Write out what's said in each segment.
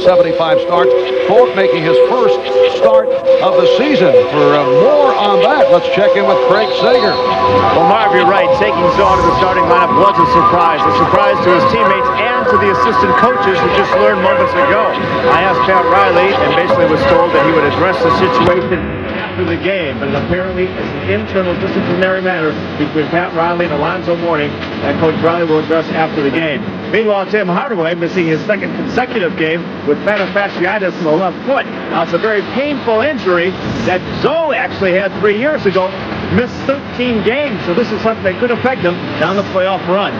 75 starts. Thorpe making his first start of the season. For more on that, let's check in with Craig Sager. Well, Marv, you're right. Taking Zoe to the starting lineup was a surprise to his teammates and to the assistant coaches who just learned moments ago. I asked Pat Riley and basically was told that he would address the situation after the game, but apparently it's an internal disciplinary matter between Pat Riley and Alonzo Mourning that Coach Riley will address after the game. Meanwhile, Tim Hardaway missing his second consecutive game with plantar fasciitis in the left foot. Now, it's a very painful injury that Zoe actually had 3 years ago. Missed 13 games, so this is something that could affect him down the playoff run.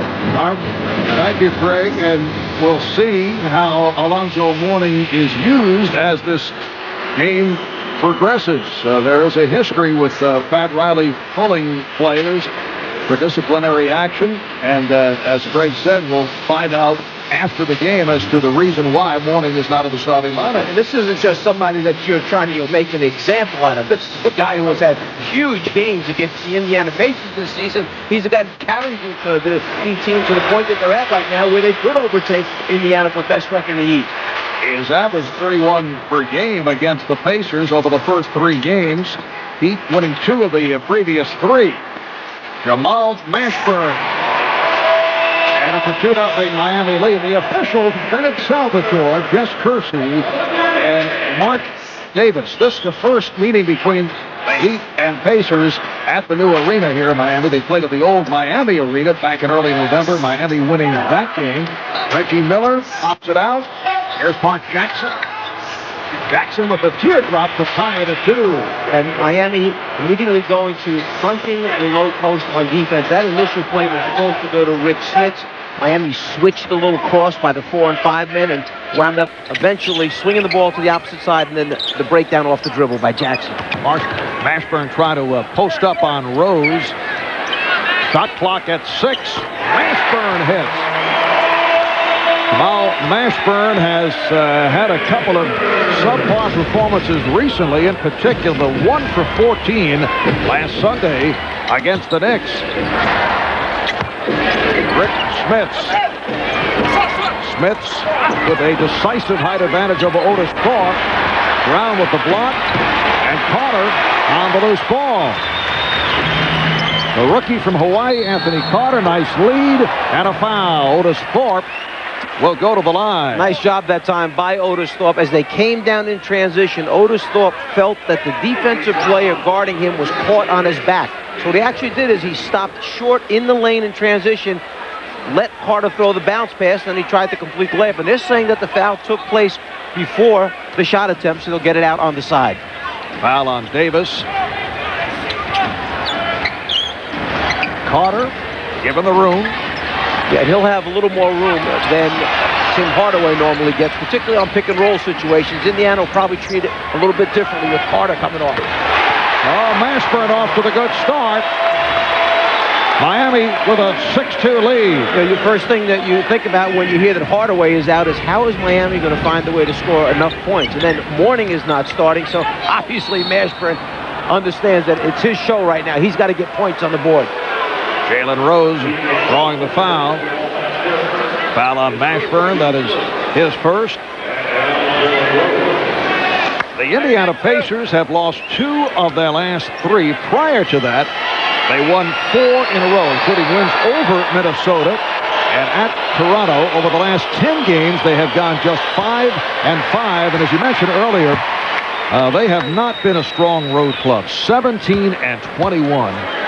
Thank you, Craig, and we'll see how Alonzo Mourning is used as this game progresses. There is a history with Pat Riley pulling players for disciplinary action, and as Craig said, we'll find out after the game as to the reason why Mourning is not in the starting lineup. And this isn't just somebody that you're trying to make an example out of. This is a guy who has had huge games against the Indiana Pacers this season. He's a guy that carries the team to the point that they're at right now where they could overtake Indiana for best record in the East. His average 31 per game against the Pacers over the first 3 games. Heat winning 2 of the previous 3. Jamal Mashburn. And it's a 2-0 Miami lead. The officials, Bennett Salvatore, Jess Kersey, and Mark Davis. This is the first meeting between the Heat and Pacers at the new arena here in Miami. They played at the old Miami arena back in early November. Miami winning that game. Reggie Miller pops it out. Here's Mark Jackson. Jackson with a teardrop to tie it at 2. And Miami immediately going to fronting the low post on defense. That initial play was supposed to go to Rick Smith. Miami switched a little cross by the 4 and 5 men and wound up eventually swinging the ball to the opposite side, and then the breakdown off the dribble by Jackson. Mashburn trying to post up on Rose. Shot clock at 6. Mashburn hits. Jamal Mashburn has had a couple of subpar performances recently, in particular the 1 for 14 last Sunday against the Knicks. Rick Smits with a decisive height advantage over Otis Thorpe. Brown with the block, and Carter on the loose ball. The rookie from Hawaii, Anthony Carter, nice lead and a foul. Otis Thorpe will go to the line. Nice job that time by Otis Thorpe. As they came down in transition, Otis Thorpe felt that the defensive player guarding him was caught on his back. So what he actually did is he stopped short in the lane in transition, let Carter throw the bounce pass, and then he tried to complete the layup. And they're saying that the foul took place before the shot attempt, so they'll get it out on the side. Foul on Davis. Carter given the room. Yeah, he'll have a little more room than Tim Hardaway normally gets, particularly on pick-and-roll situations. Indiana will probably treat it a little bit differently with Carter coming off. Oh, Mashburn off to the good start. Miami with a 6-2 lead. You know, the first thing that you think about when you hear that Hardaway is out is how is Miami going to find a way to score enough points? And then Mourning is not starting, so obviously Mashburn understands that it's his show right now. He's got to get points on the board. Jalen Rose drawing the foul. Foul on Mashburn. That is his first. The Indiana Pacers have lost 2 of their last 3. Prior to that, they won 4 in a row, including wins over Minnesota and at Toronto. Over the last 10 games, they have gone just 5-5. And as you mentioned earlier, they have not been a strong road club. 17-21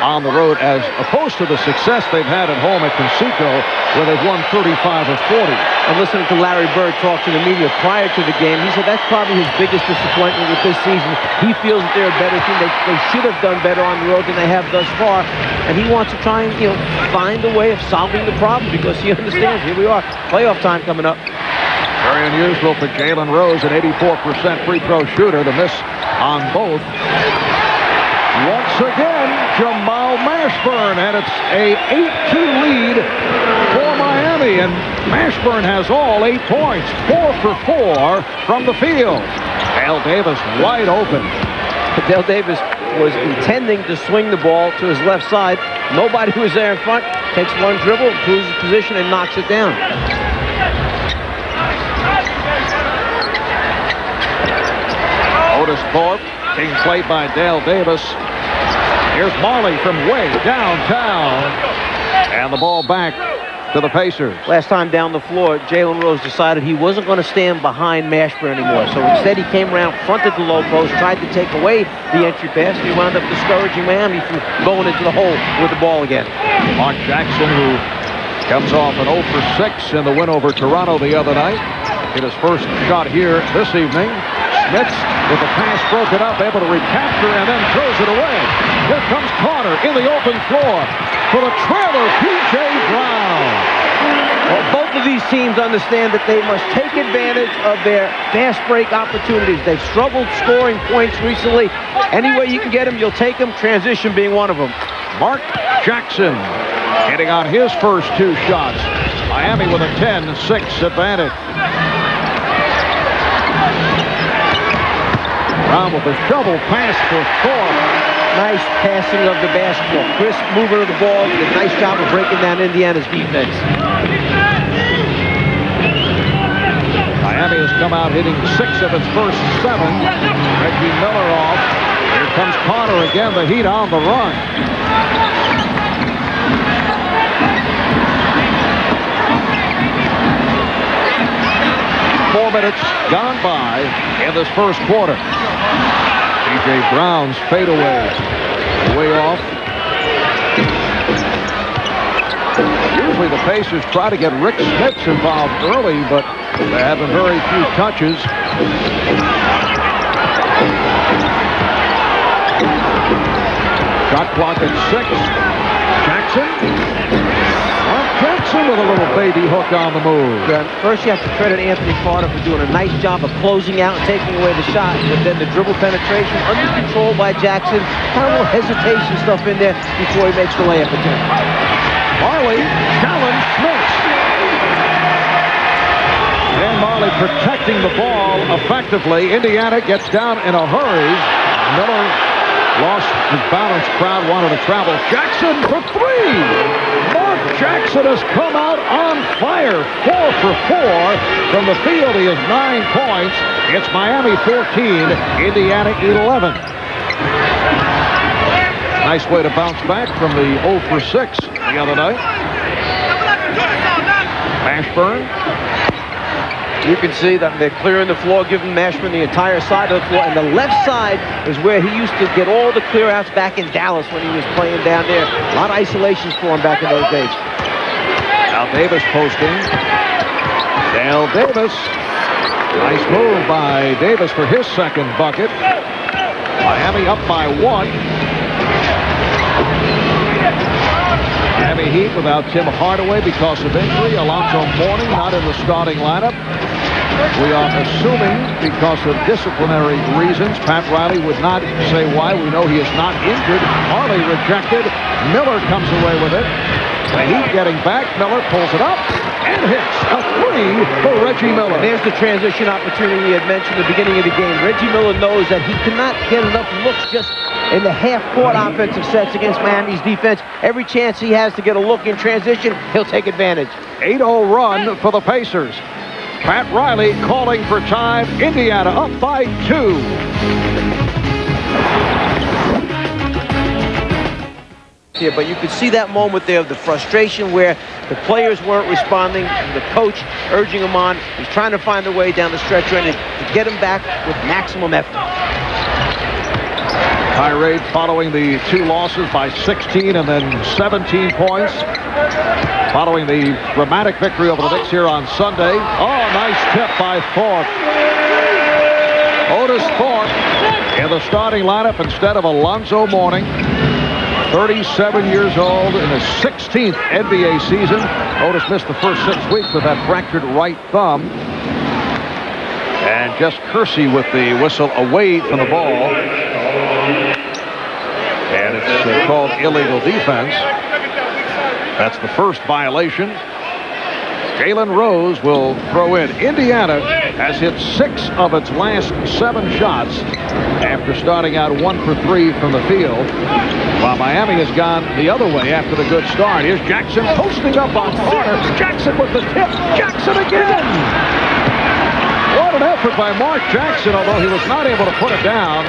on the road, as opposed to the success they've had at home at Conseco, where they've won 35 of 40. And listening to Larry Bird talk to the media prior to the game, he said that's probably his biggest disappointment with this season. He feels that they're a better team. They should have done better on the road than they have thus far. And he wants to try and, find a way of solving the problem, because he understands, here we are, playoff time coming up. Very unusual for Jalen Rose, an 84% free throw shooter, to miss on both. Once again, Jamal Mashburn, and it's a 8-2 lead for Miami, and Mashburn has all 8 points, 4 for 4 from the field. Dale Davis wide open. Dale Davis was intending to swing the ball to his left side. Nobody was there in front. Takes one dribble, improves his position, and knocks it down. Otis Thorpe being played by Dale Davis. Here's Marley from way downtown. And the ball back to the Pacers. Last time down the floor, Jalen Rose decided he wasn't going to stand behind Mashburn anymore. So instead he came around, fronted the low post, tried to take away the entry pass, and he wound up discouraging Miami from going into the hole with the ball again. Mark Jackson, who comes off an 0 for 6 in the win over Toronto the other night, hit his first shot here this evening. Smits with the pass broken up, able to recapture and then throws it away. Here comes Carter in the open floor for the trailer, P.J. Brown. Well, both of these teams understand that they must take advantage of their fast break opportunities. They've struggled scoring points recently. Any way you can get them, you'll take them, transition being one of them. Mark Jackson hitting on his first 2 shots. Miami with a 10-6 advantage. Brown with a shovel pass for Thorpe. Nice passing of the basketball. Crisp movement of the ball. Did a nice job of breaking down Indiana's defense. Miami has come out hitting 6 of its first 7. Reggie Miller off. Here comes Carter again. The Heat on the run. Four minutes gone by in this first quarter. P.J. Brown's fadeaway. Way off. Usually the Pacers try to get Rick Smits involved early, but they have very few touches. Shot clock at 6. Jackson. Jackson with a little baby hook on the move. First, you have to credit Anthony Carter for doing a nice job of closing out and taking away the shot. But then the dribble penetration under control by Jackson. Kind of a little hesitation stuff in there before he makes the layup attempt. Marley challenged Smith. And Marley protecting the ball effectively. Indiana gets down in a hurry. Miller lost his balance. Crowd wanted to travel. Jackson for 3. Mark Jackson has come out on fire. 4 for 4 from the field. He has 9 points. It's Miami 14, Indiana 11. Nice way to bounce back from the 0 for 6 the other night. Mashburn. You can see that they're clearing the floor, giving Mashburn the entire side of the floor. And the left side is where he used to get all the clear-outs back in Dallas when he was playing down there. A lot of isolations for him back in those days. Now Davis posting. Dale Davis. Nice move by Davis for his second bucket. Miami up by 1. Miami Heat without Tim Hardaway because of injury. Alonzo Mourning not in the starting lineup. We are assuming because of disciplinary reasons. Pat Riley would not say why. We know he is not injured. Marley rejected. Miller comes away with it. The Heat getting back. Miller pulls it up and hits a 3 for Reggie Miller. And there's the transition opportunity he had mentioned at the beginning of the game. Reggie Miller knows that he cannot get enough looks just in the half-court offensive sets against Miami's defense. Every chance he has to get a look in transition, he'll take advantage. 8-0 run for the Pacers. Pat Riley calling for time. Indiana up by 2. Yeah, but you could see that moment there of the frustration where the players weren't responding, the coach urging him on. He's trying to find a way down the stretch and to get him back with maximum effort. Tirade following the 2 losses by 16 and then 17 points. Following the dramatic victory over the Knicks here on Sunday. Oh, nice tip by Thorpe. Otis Thorpe in the starting lineup instead of Alonzo Mourning. 37 years old in his 16th NBA season. Otis missed the first 6 weeks with that fractured right thumb. And just Kersey with the whistle away from the ball. And it's called illegal defense. That's the first violation. Jalen Rose will throw in. Indiana has hit 6 of its last 7 shots after starting out 1 for 3 from the field, while Miami has gone the other way after the good start. Here's Jackson posting up on Carter. Jackson with the tip. Jackson again. What Good effort by Mark Jackson, although he was not able to put it down.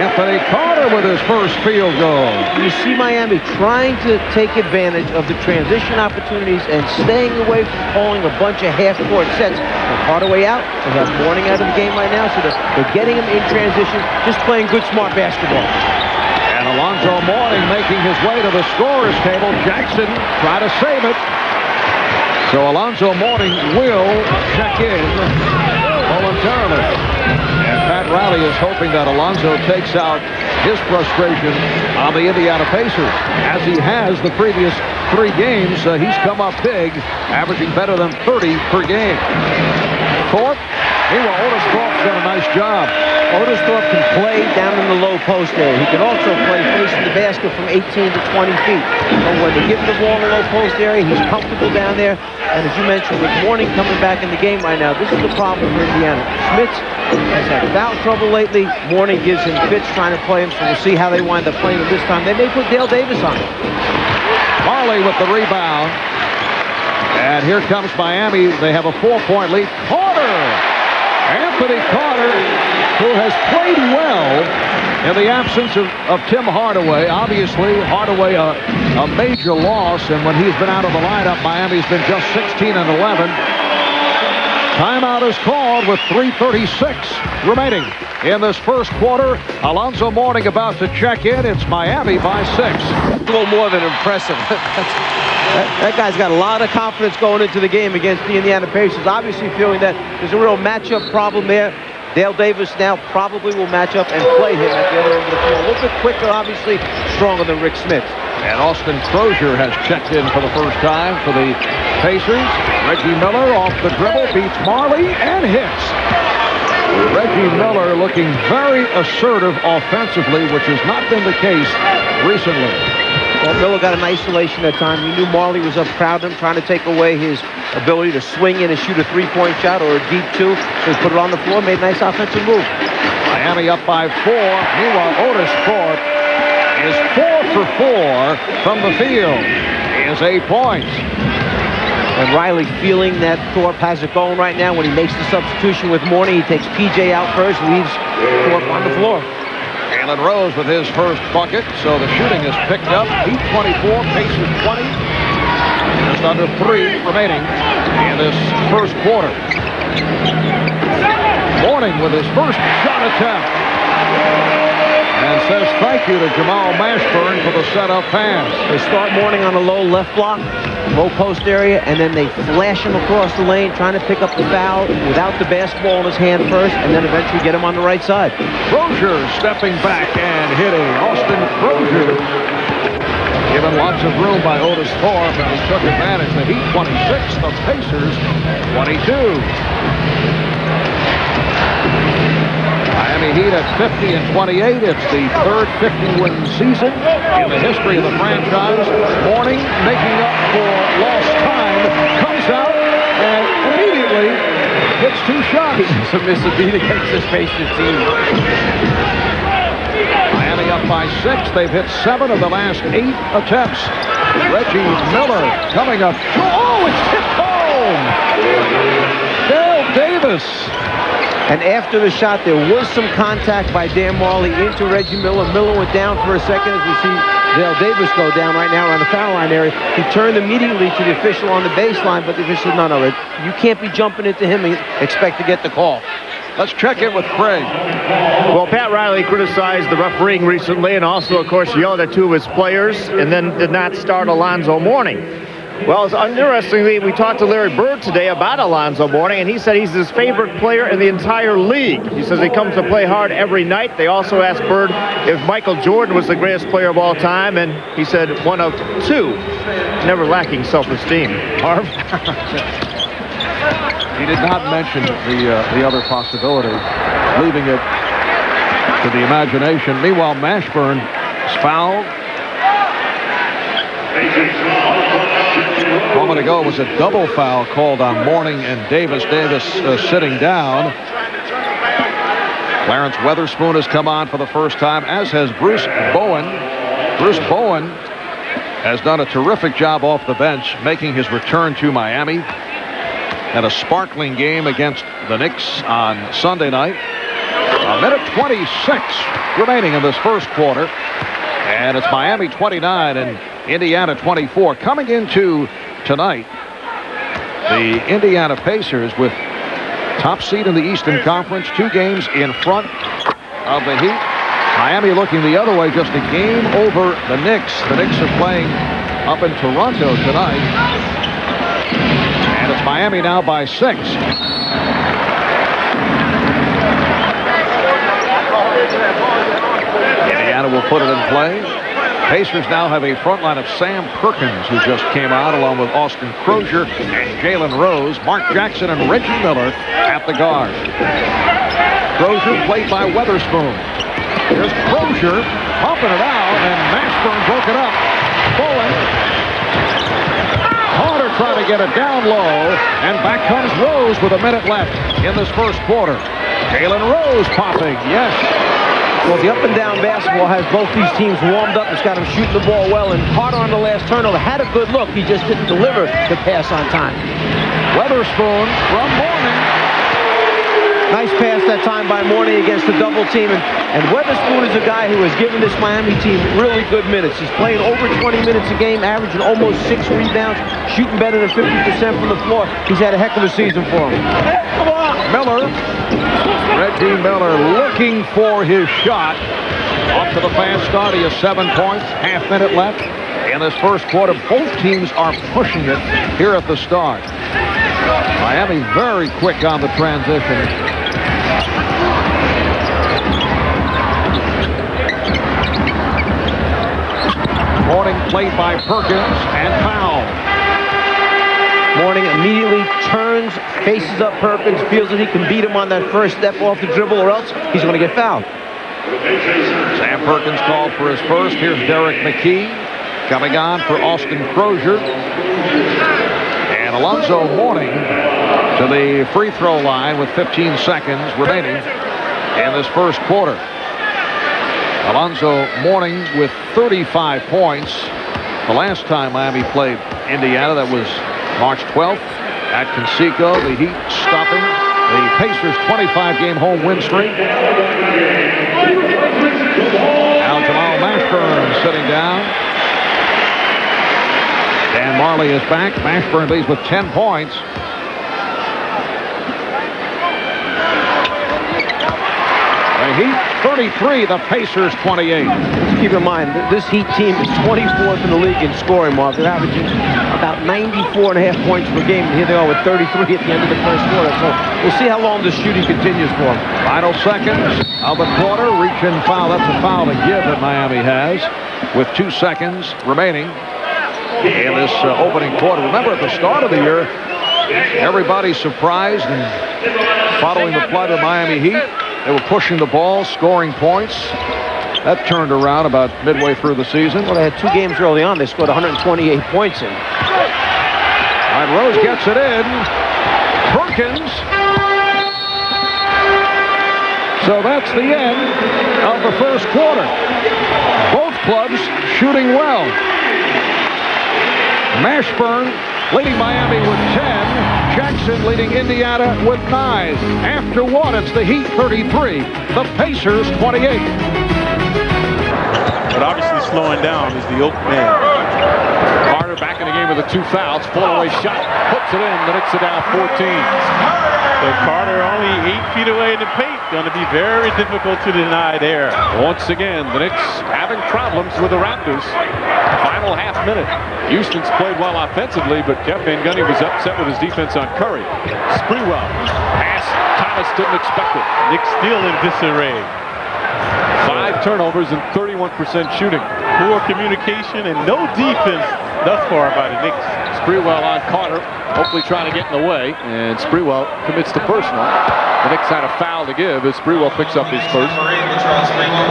Anthony Carter with his first field goal. You see Miami trying to take advantage of the transition opportunities and staying away from calling a bunch of half-court sets. With Hardaway out, they have Mourning out of the game right now, so they're getting him in transition, just playing good, smart basketball. And Alonzo Mourning making his way to the scorer's table. Jackson try to save it. So Alonzo Mourning will check in voluntarily. And Pat Riley is hoping that Alonzo takes out his frustration on the Indiana Pacers. As he has the previous 3 games, he's come up big, averaging better than 30 per game. Thorpe. Meanwhile, Otis Thorpe's done a nice job. Otis Thorpe can play down in the low post area. He can also play facing the basket from 18 to 20 feet. But when they give him the ball in the low post area, he's comfortable down there. And as you mentioned, with Mourning coming back in the game right now, this is the problem for Indiana. Schmitz has had foul trouble lately. Mourning gives him fits trying to play him, so we'll see how they wind up playing him this time. They may put Dale Davis on him. Marley with the rebound. And here comes Miami. They have a 4-point lead. Carter! Anthony Carter, who has played well in the absence of Tim Hardaway. Obviously, Hardaway a major loss, and when he's been out of the lineup, Miami's been just 16 and 11. Timeout is called with 3:36 remaining in this first quarter. Alonzo Mourning about to check in. It's Miami by 6. A little more than impressive. That guy's got a lot of confidence going into the game against the Indiana Pacers. Obviously feeling that there's a real matchup problem there. Dale Davis now probably will match up and play him at the other end of the floor. A little bit quicker, obviously stronger than Rick Smith. And Austin Crozier has checked in for the first time for the Pacers. Reggie Miller off the dribble, beats Marley and hits. Reggie Miller looking very assertive offensively, which has not been the case recently. Well, Miller got an isolation that time. He knew Marley was up crowding him, trying to take away his ability to swing in and shoot a 3-point shot or a deep 2. So he put it on the floor, made a nice offensive move. Miami up by 4. Meanwhile, Otis Thorpe is 4 for 4 from the field. He has 8 points. And Riley feeling that Thorpe has it going right now. When he makes the substitution with Mourning, he takes PJ out first, leaves Thorpe on the floor. Jalen Rose with his first bucket, so the shooting is picked up. Heat 24, Pacers 20. Just under 3 remaining in this first quarter. Mourning with his first shot attempt. And says thank you to Jamal Mashburn for the setup pass. They start Mourning on the low left block, low post area, and then they flash him across the lane, trying to pick up the foul without the basketball in his hand first, and then eventually get him on the right side. Crozier stepping back and hitting. Austin Crozier given lots of room by Otis Thorpe, and he took advantage. The Heat 26, the Pacers 22. Miami Heat at 50 and 28. It's the third 50-win season in the history of the franchise. Mourning making up for lost time, comes out and immediately hits 2 shots. He's a miss a beat against this Pacers team. Miami up by 6. They've hit 7 of the last 8 attempts. Reggie Miller coming up. Oh, it's tipped home! Dale Davis. And after the shot, there was some contact by Dan Marley into Reggie Miller. Miller went down for a second as we see Dale Davis go down right now around the foul line area. He turned immediately to the official on the baseline, but the official said, no, you can't be jumping into him and expect to get the call. Let's check in with Craig. Well, Pat Riley criticized the refereeing recently and also, of course, yelled at 2 of his players and then did not start Alonzo Mourning. Well, interestingly, we talked to Larry Bird today about Alonzo Mourning, and he said he's his favorite player in the entire league. He says he comes to play hard every night. They also asked Bird if Michael Jordan was the greatest player of all time, and he said 1 of 2, never lacking self-esteem. Harv? He did not mention the other possibility, leaving it to the imagination. Meanwhile, Mashburn is fouled. A moment ago, it was a double foul called on Mourning and Davis. Davis sitting down. Clarence Weatherspoon has come on for the first time, as has Bruce Bowen. Bruce Bowen has done a terrific job off the bench, making his return to Miami. Had a sparkling game against the Knicks on Sunday night. A minute 26 remaining in this first quarter. And it's Miami 29 and Indiana 24. Coming into tonight, the Indiana Pacers with top seed in the Eastern Conference, 2 games in front of the Heat. Miami looking the other way, just a game over the Knicks. The Knicks are playing up in Toronto tonight. And it's Miami now by 6. Indiana will put it in play. Pacers now have a front line of Sam Perkins, who just came out, along with Austin Crozier and Jalen Rose, Mark Jackson and Reggie Miller at the guard. Crozier played by Weatherspoon. Here's Crozier pumping it out, and Mashburn broke it up. Bullen. Carter trying to get it down low, and back comes Rose with a minute left in this first quarter. Jalen Rose popping, yes. Well, the up-and-down basketball has both these teams warmed up. It's got them shooting the ball well, and Carter on the last turnover had a good look. He just didn't deliver the pass on time. Weatherspoon from Mourning. Nice pass that time by Mourning against the double team. And Weatherspoon is a guy who has given this Miami team really good minutes. He's playing over 20 minutes a game, averaging almost 6 rebounds, shooting better than 50% from the floor. He's had a heck of a season for him. Come on, Miller. Reggie Miller looking for his shot. Off to the fast start. He has 7 points, half-minute left in this first quarter. Both teams are pushing it here at the start. Miami very quick on the transition. Mourning played by Perkins and foul. Mourning immediately turns, faces up Perkins, feels that he can beat him on that first step off the dribble, or else he's going to get fouled. Sam Perkins called for his first. Here's Derek McKee coming on for Austin Crozier. And Alonzo Mourning to the free throw line with 15 seconds remaining in this first quarter. Alonzo Mourning with 35 points. The last time Miami played Indiana, that was March 12th at Conseco. The Heat stopping the Pacers' 25-game home win streak. Now Jamal Mashburn sitting down. Dan Marley is back. Mashburn leads with 10 points. The Heat 33, the Pacers 28. Let's keep in mind, this Heat team is 24th in the league in scoring, Mark. They're averaging about 94.5 points per game. And here they are with 33 at the end of the first quarter. So we'll see how long this shooting continues for them. Final seconds of the quarter. Reach in foul. That's a foul to give that Miami has with 2 seconds remaining in this opening quarter. Remember, at the start of the year, everybody's surprised and following the plot of the Miami Heat. They were pushing the ball, scoring points. That turned around about midway through the season. Well, they had 2 games early on. They scored 128 points in. All right, Rose gets it in. Perkins. So that's the end of the first quarter. Both clubs shooting well. Mashburn leading Miami with 10. Jackson leading Indiana with 9. After one, it's the Heat 33, the Pacers 28. But obviously slowing down is the Oak man. Carter back in the game with the 2 fouls. Fall-away shot. Puts it in. The Knicks are down 14. So Carter only 8 feet away in the paint. Going to be very difficult to deny there. Once again, the Knicks having problems with the Raptors. Final half minute. Houston's played well offensively, but Jeff Van Gundy was upset with his defense on Curry. Sprewell. Pass. Thomas didn't expect it. Knicks still in disarray. 5 turnovers and 31% shooting. Poor communication and no defense thus far by the Knicks. Sprewell on Carter, hopefully trying to get in the way, and Sprewell commits the personal. The Knicks had a foul to give as Sprewell picks up his first.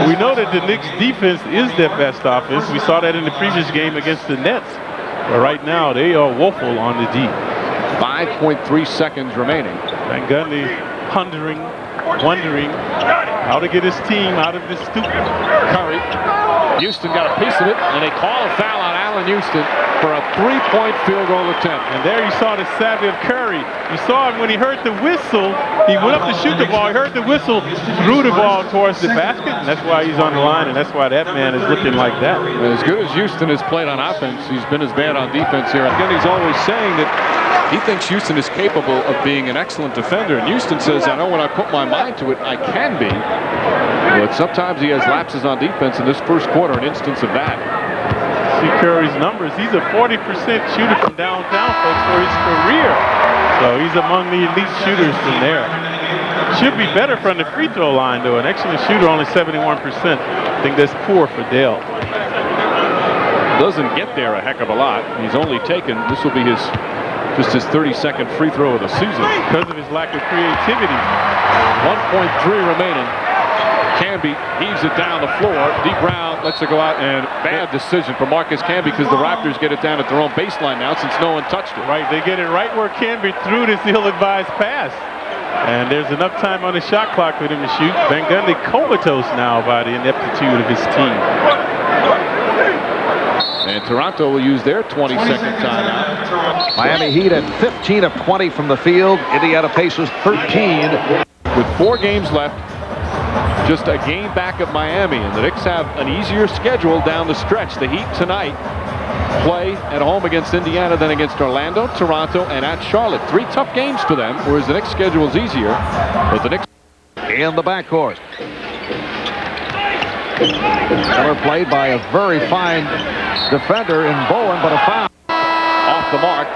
We know that the Knicks defense is their best offense. We saw that in the previous game against the Nets. But right now, they are woeful on the D. 5.3 seconds remaining. Van Gundy wondering how to get his team out of this stupor. Curry. Houston got a piece of it, and they call a foul on Allen Allen Houston for a 3-point field goal attempt. And there you saw the savvy of Curry. You saw him when he heard the whistle. He went up to shoot the ball. He heard the whistle, threw the ball towards the basket, and that's why he's on the line, and that's why that man is looking like that. As good as Houston has played on offense, he's been as bad on defense here. Again, he's always saying that he thinks Houston is capable of being an excellent defender, and Houston says, I know when I put my mind to it, I can be. But sometimes he has lapses on defense. In this first quarter, an instance of that. See Curry's numbers. He's a 40% shooter from downtown, folks, for his career. So he's among the elite shooters from there. Should be better from the free throw line, though. An excellent shooter, only 71%. I think that's poor for Dale. Doesn't get there a heck of a lot. He's only taken, this will be just his 32nd free throw of the season. Because of his lack of creativity. 1.3 remaining. Camby heaves it down the floor. Deep round, lets it go out, and bad decision for Marcus Camby because the Raptors get it down at their own baseline now since no one touched it. Right, they get it right where Camby threw this ill-advised pass. And there's enough time on the shot clock for them to shoot. Van Gundy comatose now by the ineptitude of his team. And Toronto will use their 22nd timeout. Miami Heat at 15 of 20 from the field. Indiana Pacers 13. With 4 games left, just a game back of Miami, and the Knicks have an easier schedule down the stretch. The Heat tonight play at home against Indiana, then against Orlando, Toronto, and at Charlotte. 3 tough games for them, whereas the Knicks' schedule is easier. But the Knicks In the backcourt. Miller played by a very fine defender in Bowen, but a foul. off the mark.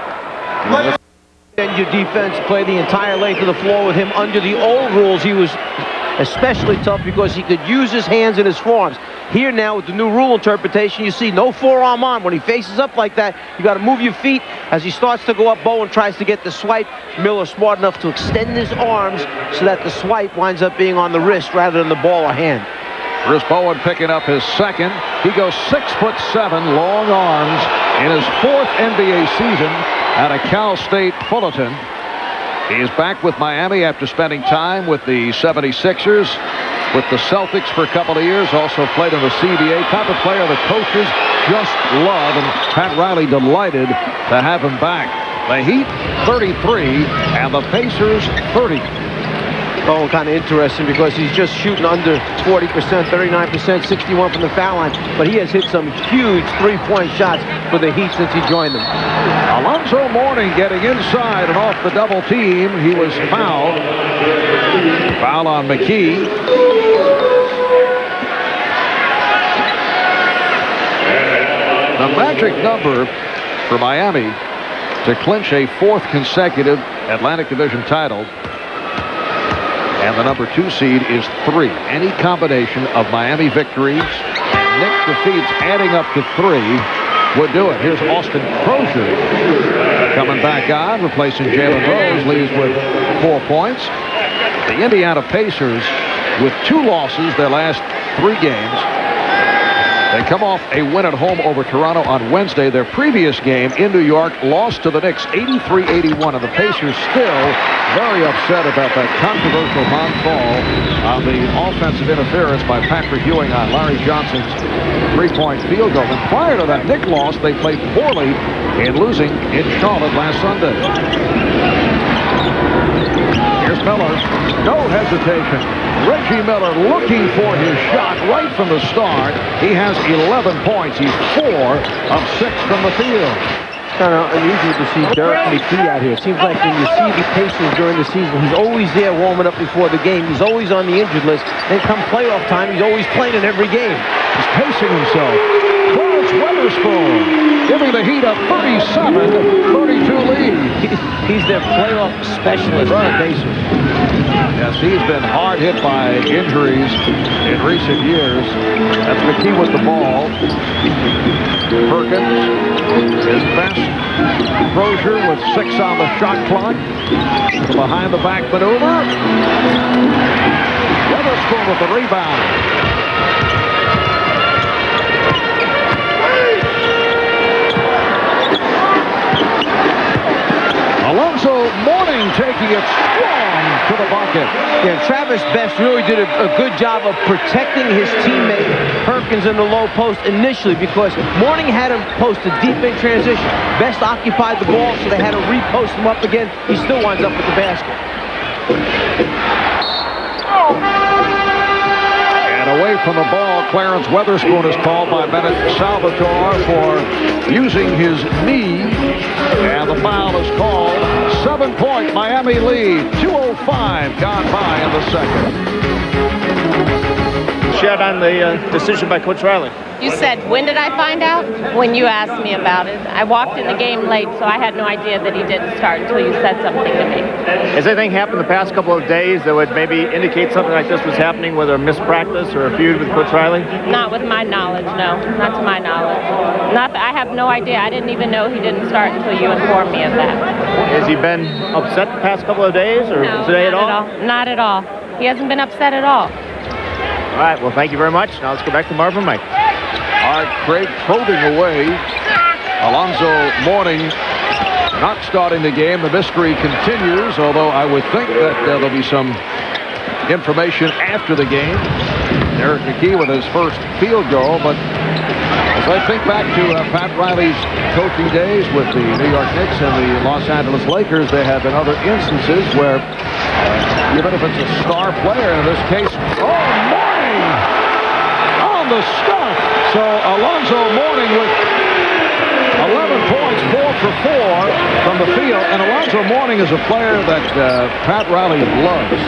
And your defense play the entire length of the floor with him. Under the old rules, he was especially tough because he could use his hands and his forearms. Here now with the new rule interpretation, you see no forearm on. When he faces up like that, you got to move your feet. As he starts to go up, Bowen tries to get the swipe. Miller smart enough to extend his arms so that the swipe winds up being on the wrist rather than the ball or hand. Chris Bowen picking up his second. He goes 6'7", long arms in his 4th NBA season out of Cal State Fullerton. He is back with Miami after spending time with the 76ers, with the Celtics for a couple of years, also played in the CBA. Type of player the coaches just love, and Pat Riley delighted to have him back. The Heat 33 and the Pacers 30. Oh, kind of interesting because he's just shooting under 40%, 39%, 61 from the foul line. But he has hit some huge three-point shots for the Heat since he joined them. Alonzo Mourning getting inside and off the double team. He was fouled. Foul on McKee. The magic number for Miami to clinch a 4th consecutive Atlantic Division title. And the number 2 seed is 3. Any combination of Miami victories and Knicks defeats adding up to 3 would do it. Here's Austin Crozier coming back on, replacing Jalen Rose, leaves with 4 points. The Indiana Pacers with 2 losses their last 3 games. They come off a win at home over Toronto on Wednesday. Their previous game in New York lost to the Knicks 83-81, and the Pacers still very upset about that controversial non-call on the offensive interference by Patrick Ewing on Larry Johnson's 3-point field goal. And prior to that Knick loss, they played poorly in losing in Charlotte last Sunday. Here's Miller. No hesitation. Reggie Miller looking for his shot right from the start. He has 11 points. He's 4 of 6 from the field. Kind of unusual to see Derek McKee out here. It seems like when you see the Pacers during the season, he's always there warming up before the game. He's always on the injured list. And come playoff time, he's always playing in every game. He's pacing himself. Clarence Weatherspoon giving the Heat a 37-32 lead. He's their playoff specialist for the Pacers. Yes, he's been hard hit by injuries in recent years. That's McKee with the ball. Perkins is best. Crozier with 6 on the shot clock. Behind the back maneuver. Weatherspoon with the rebound. Alonzo Mourning taking it strong to the bucket. Yeah, Travis Best really did a good job of protecting his teammate Perkins in the low post initially, because Mourning had him posted deep in transition. Best occupied the ball, so they had to repost him up again. He still winds up with the basket. And away from the ball, Clarence Weatherspoon is called by Bennett Salvatore for using his knee. And the foul is called. 7-point Miami lead. 2:05 gone by in the second. Shed on the decision by Coach Riley. You said, when did I find out? When you asked me about it. I walked in the game late, so I had no idea that he didn't start until you said something to me. Has anything happened the past couple of days that would maybe indicate something like this was happening, whether a missed practice or a feud with Coach Riley? Not with my knowledge, no. Not to my knowledge. Not that I have no idea. I didn't even know he didn't start until you informed me of that. Has he been upset the past couple of days or No, today at all? Not at all. He hasn't been upset at all. All right, well, thank you very much. Now let's go back to Marvin Mike. All right, Craig probing away. Alonzo Mourning not starting the game. The mystery continues, although I would think that there'll be some information after the game. Eric McKee with his first field goal, but as I think back to Pat Riley's coaching days with the New York Knicks and the Los Angeles Lakers, there have been other instances where even if it's a star player, in this case, Mourning on the stuff. So Alonzo Mourning with 11 points, 4 for 4 from the field. And Alonzo Mourning is a player that Pat Riley loves.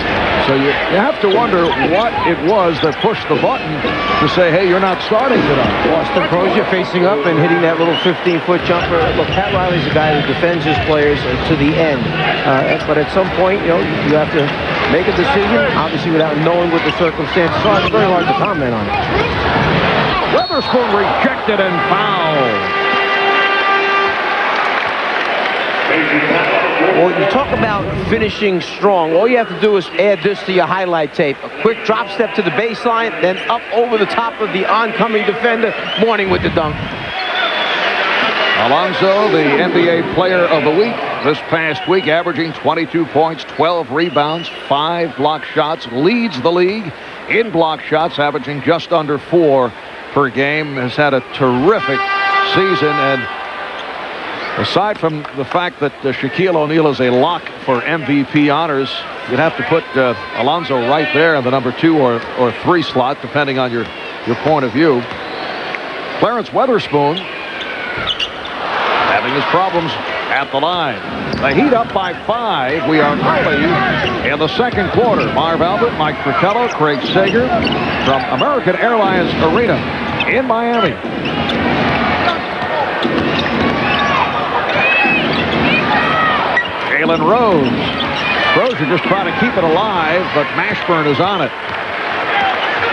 So you have to wonder what it was that pushed the button to say, hey, you're not starting tonight. Boston Crozier facing up and hitting that little 15-foot jumper. Look, Pat Riley's a guy who defends his players to the end. But at some point, you know, you have to make a decision, obviously without knowing what the circumstances are. It's very hard to comment on it. Weatherspoon rejected and fouled. Well, you talk about finishing strong. All you have to do is add this to your highlight tape. A quick drop step to the baseline, then up over the top of the oncoming defender. Mourning with the dunk. Alonzo, the NBA Player of the Week this past week, averaging 22 points, 12 rebounds, 5 block shots, leads the league in block shots, averaging just under 4 per game. Has had a terrific season, and aside from the fact that Shaquille O'Neal is a lock for MVP honors, you'd have to put Alonzo right there in the number 2 or 3 slot, depending on your point of view. Clarence Weatherspoon having his problems at the line. The Heat up by 5. We are early in the second quarter. Marv Albert, Mike Fratello, Craig Sager from American Airlines Arena in Miami. Jalen Rose. Crozier just trying to keep it alive, but Mashburn is on it.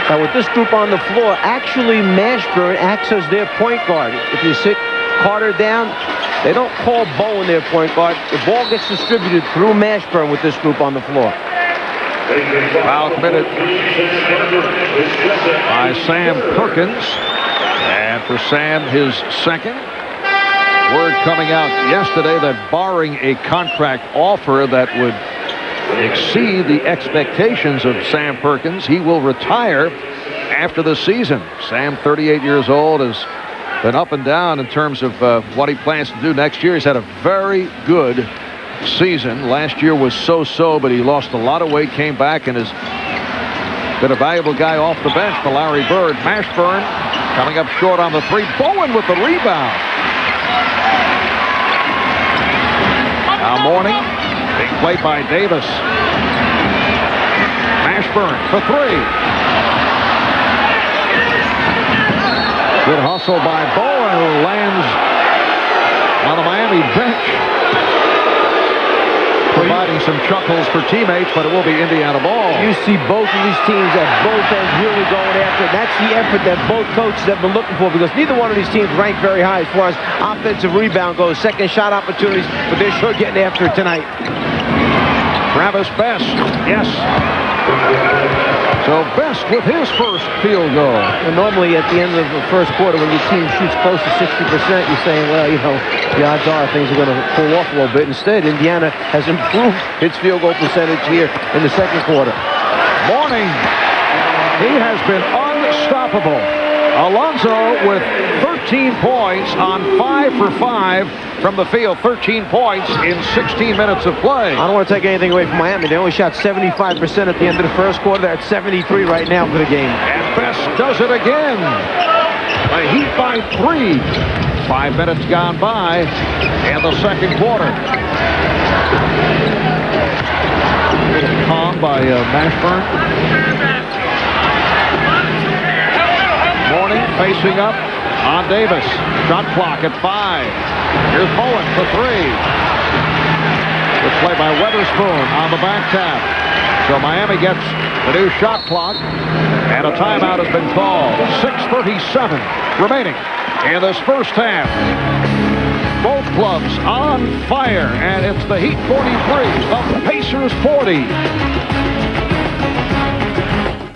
Now with this group on the floor, actually Mashburn acts as their point guard. If you sit Carter down, they don't call Bowen their point guard. The ball gets distributed through Mashburn with this group on the floor. Foul committed by Sam Perkins. And for Sam, his second. Word coming out yesterday that barring a contract offer that would exceed the expectations of Sam Perkins, he will retire after the season. Sam, 38 years old, has been up and down in terms of what he plans to do next year. He's had a very good season. Last year was so-so, but he lost a lot of weight, came back, and has been a valuable guy off the bench for Larry Bird. Mashburn coming up short on the 3. Bowen with the rebound. Now Mourning, big play by Davis. Mashburn for 3. Good hustle by Bowen, who lands on the Miami bench, providing some chuckles for teammates, but it will be Indiana ball. You see both of these teams at both ends really going after it. That's the effort that both coaches have been looking for, because neither one of these teams ranked very high as far as offensive rebound goes, second shot opportunities, but they're sure getting after it tonight. Travis Best, yes. So Best with his first field goal. And normally at the end of the first quarter, when your team shoots close to 60%, you're saying, well, you know, the odds are things are going to pull off a little bit. Instead, Indiana has improved its field goal percentage here in the second quarter. Mourning. He has been unstoppable. Alonso with 13 points on 5 for 5 from the field. 13 points in 16 minutes of play. I don't want to take anything away from Miami. They only shot 75% at the end of the first quarter. They're at 73 right now for the game. And Best does it again. The Heat by 3. 5 minutes gone by in the second quarter. Calm by Mashburn. Mourning facing up on Davis. Shot clock at 5. Here's Bowen for 3. Good play by Weatherspoon on the back tap. So Miami gets the new shot clock, and a timeout has been called. 6:37 remaining in this first half. Both clubs on fire, and it's the Heat 43, the Pacers 40.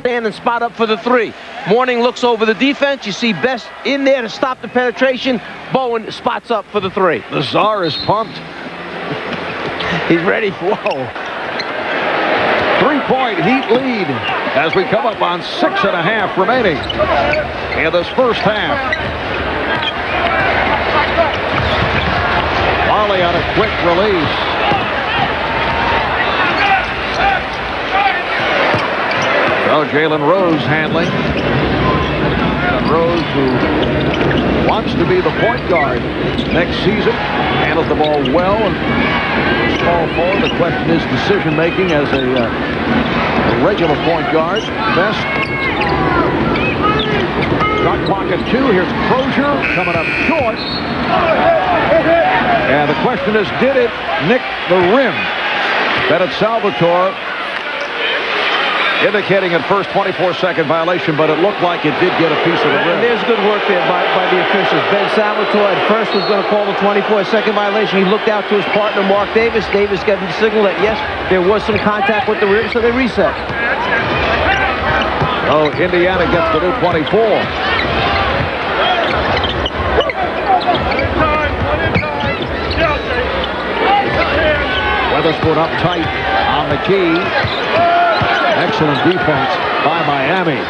Stand and spot up for the 3. Mourning looks over the defense. You see Best in there to stop the penetration. Bowen spots up for the 3. The Czar is pumped. He's ready. Whoa. 3-point Heat lead as we come up on 6.5 remaining in this first half. Marley on a quick release. Oh, Jalen Rose handling. Jalen Rose, who wants to be the point guard next season, handles the ball well and small forward. The question is decision-making as a regular point guard. Best. Shot clock at 2. Here's Crozier coming up short. And the question is, did it nick the rim? Bennett Salvatore indicating at first 24-second violation, but it looked like it did get a piece of the rim. And there's good work there by the officials. Ben Salvatore at first was going to call the 24-second violation. He looked out to his partner, Mark Davis. Davis gave him the signal that, yes, there was some contact with the rim, so they reset. Oh, Indiana gets the new 24. Weatherspoon up tight on the key. Excellent defense by Miami.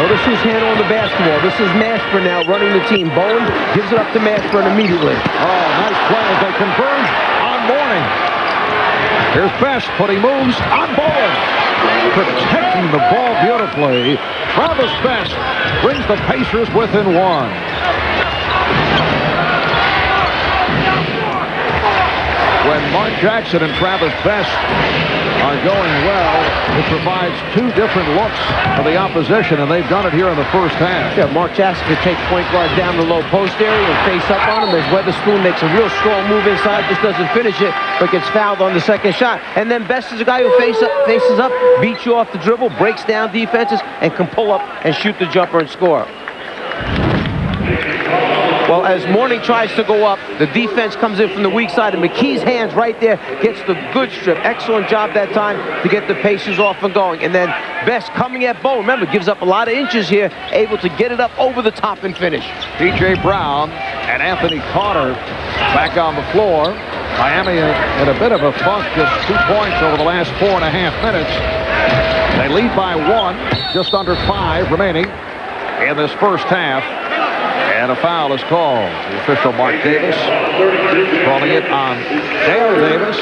Notice who's handling the basketball. This is Mashburn now running the team. Bowen gives it up to Mashburn immediately. Oh, nice play as they converge on Mourning. Here's Best putting moves on Bowen. Protecting the ball beautifully. Travis Best brings the Pacers within 1. When Mark Jackson and Travis Best are going well, it provides 2 different looks for the opposition, and they've done it here in the first half. Yeah, Mark Jackson could take point guard down the low post area and face up on him as Weatherspoon makes a real strong move inside, just doesn't finish it, but gets fouled on the second shot. And then Best is a guy who faces up, beats you off the dribble, breaks down defenses, and can pull up and shoot the jumper and score. Well, as Mourning tries to go up, the defense comes in from the weak side, and McKee's hands right there gets the good strip. Excellent job that time to get the Pacers off and going. And then Best coming at Bowen. Remember, gives up a lot of inches here, able to get it up over the top and finish. P.J. Brown and Anthony Carter back on the floor. Miami in a bit of a funk, just 2 points over the last 4.5 minutes. They lead by 1, just under 5 remaining in this first half. And a foul is called. The official, Mark Davis, calling it on Dale Davis.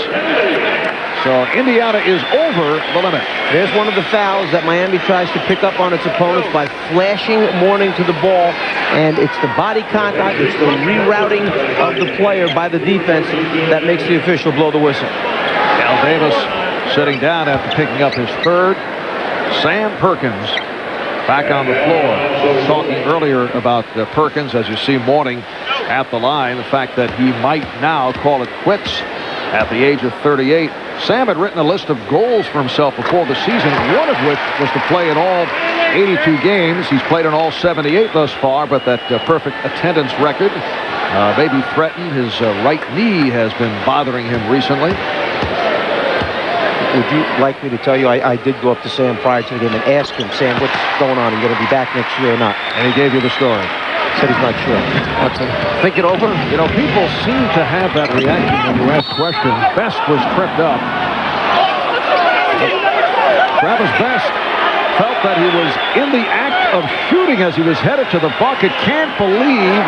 So Indiana is over the limit. There's one of the fouls that Miami tries to pick up on its opponents by flashing Mourning to the ball. And it's the body contact, it's the rerouting of the player by the defense that makes the official blow the whistle. Dale Davis sitting down after picking up his 3rd. Sam Perkins back on the floor. Talking earlier about Perkins, as you see Mourning at the line, the fact that he might now call it quits at the age of 38. Sam had written a list of goals for himself before the season, one of which was to play in all 82 games. He's played in all 78 thus far, but that perfect attendance record may be threatened. His right knee has been bothering him recently. would you like me to tell you, I did go up to Sam prior to the game and ask him, Sam, what's going on? Are you going to be back next year or not? And he gave you the story. Said he's not sure. Think it over? You know, people seem to have that reaction when you ask questions. Best was tripped up. Travis Best felt that he was in the act of shooting as he was headed to the bucket. Can't believe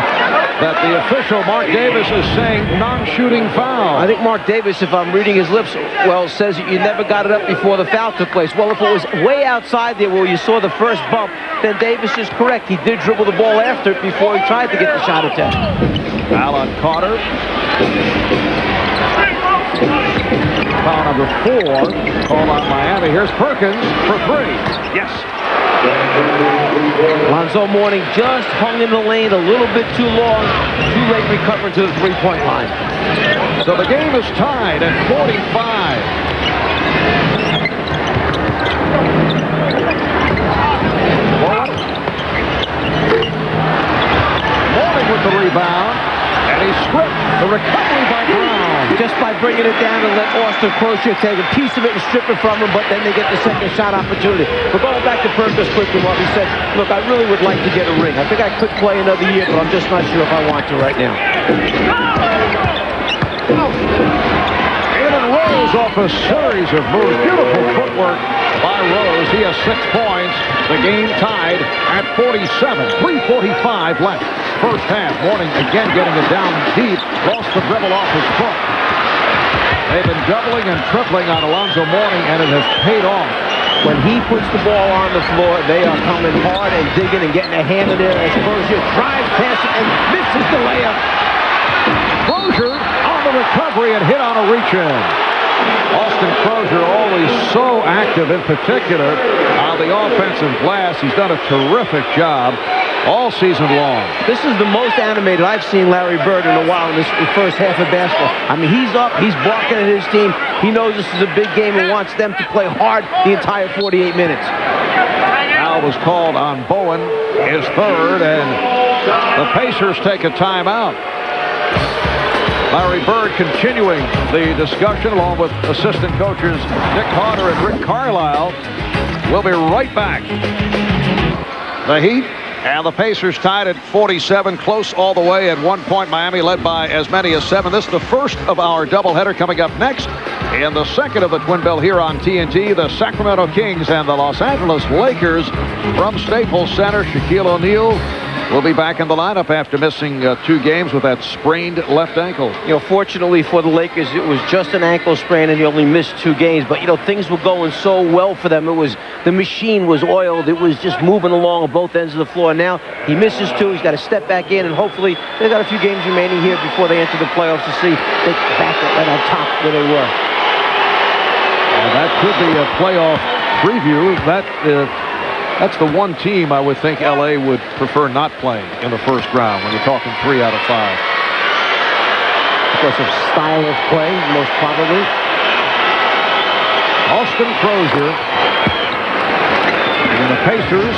that the official, Mark Davis, is saying non-shooting foul. I think Mark Davis, if I'm reading his lips, well, says you never got it up before the foul took place. Well, if it was way outside there where you saw the first bump, then Davis is correct. He did dribble the ball after it before he tried to get the shot attempt. Foul on Carter. Foul number 4 called on Miami. Here's Perkins for 3. Yes. Lonzo Mourning just hung in the lane a little bit too long. Too late recovering to the three-point line. So the game is tied at 45. Mourning with the rebound. And he stripped. The recovery by Brown. Just by bringing it down and let Austin Crozier take a piece of it and strip it from him, but then they get the second shot opportunity. But going back to Perkins quickly, Mark, he said, look, I really would like to get a ring. I think I could play another year, but I'm just not sure if I want to right now. Jalen Rose off a series of moves. Beautiful footwork by Rose. He has 6 points. The game tied at 47. 3:45 left. First half. Mourning again getting it down deep. Lost the dribble off his foot. They've been doubling and tripling on Alonzo Mourning, and it has paid off. When he puts the ball on the floor, they are coming hard and digging and getting a hand in there as Crozier drives past it and misses the layup. Crozier on the recovery and hit on a reach-in. Austin Crozier always so active, in particular on the offensive glass. He's done a terrific job all season long. This is the most animated I've seen Larry Bird in a while in this first half of basketball. I mean, he's up, he's barking at his team. He knows this is a big game and wants them to play hard the entire 48 minutes. Foul was called on Bowen, his third, and the Pacers take a timeout. Larry Bird continuing the discussion along with assistant coaches Nick Carter and Rick Carlisle. We'll be right back. The Heat and the Pacers tied at 47, close all the way. At one point, Miami led by as many as 7. This is the first of our doubleheader coming up next. And the second of the Twin Bill here on TNT, the Sacramento Kings and the Los Angeles Lakers from Staples Center. Shaquille O'Neal will be back in the lineup after missing 2 games with that sprained left ankle. You know, fortunately for the Lakers, it was just an ankle sprain and he only missed 2 games. But, you know, things were going so well for them. The machine was oiled. It was just moving along on both ends of the floor. Now he misses 2. He's got to step back in, and hopefully they've got a few games remaining here before they enter the playoffs to see they back right on top where they were. And that could be a playoff preview. That's the one team I would think LA would prefer not playing in the first round when you're talking 3 out of 5. Because of style of play, most probably. Austin Crozier and the Pacers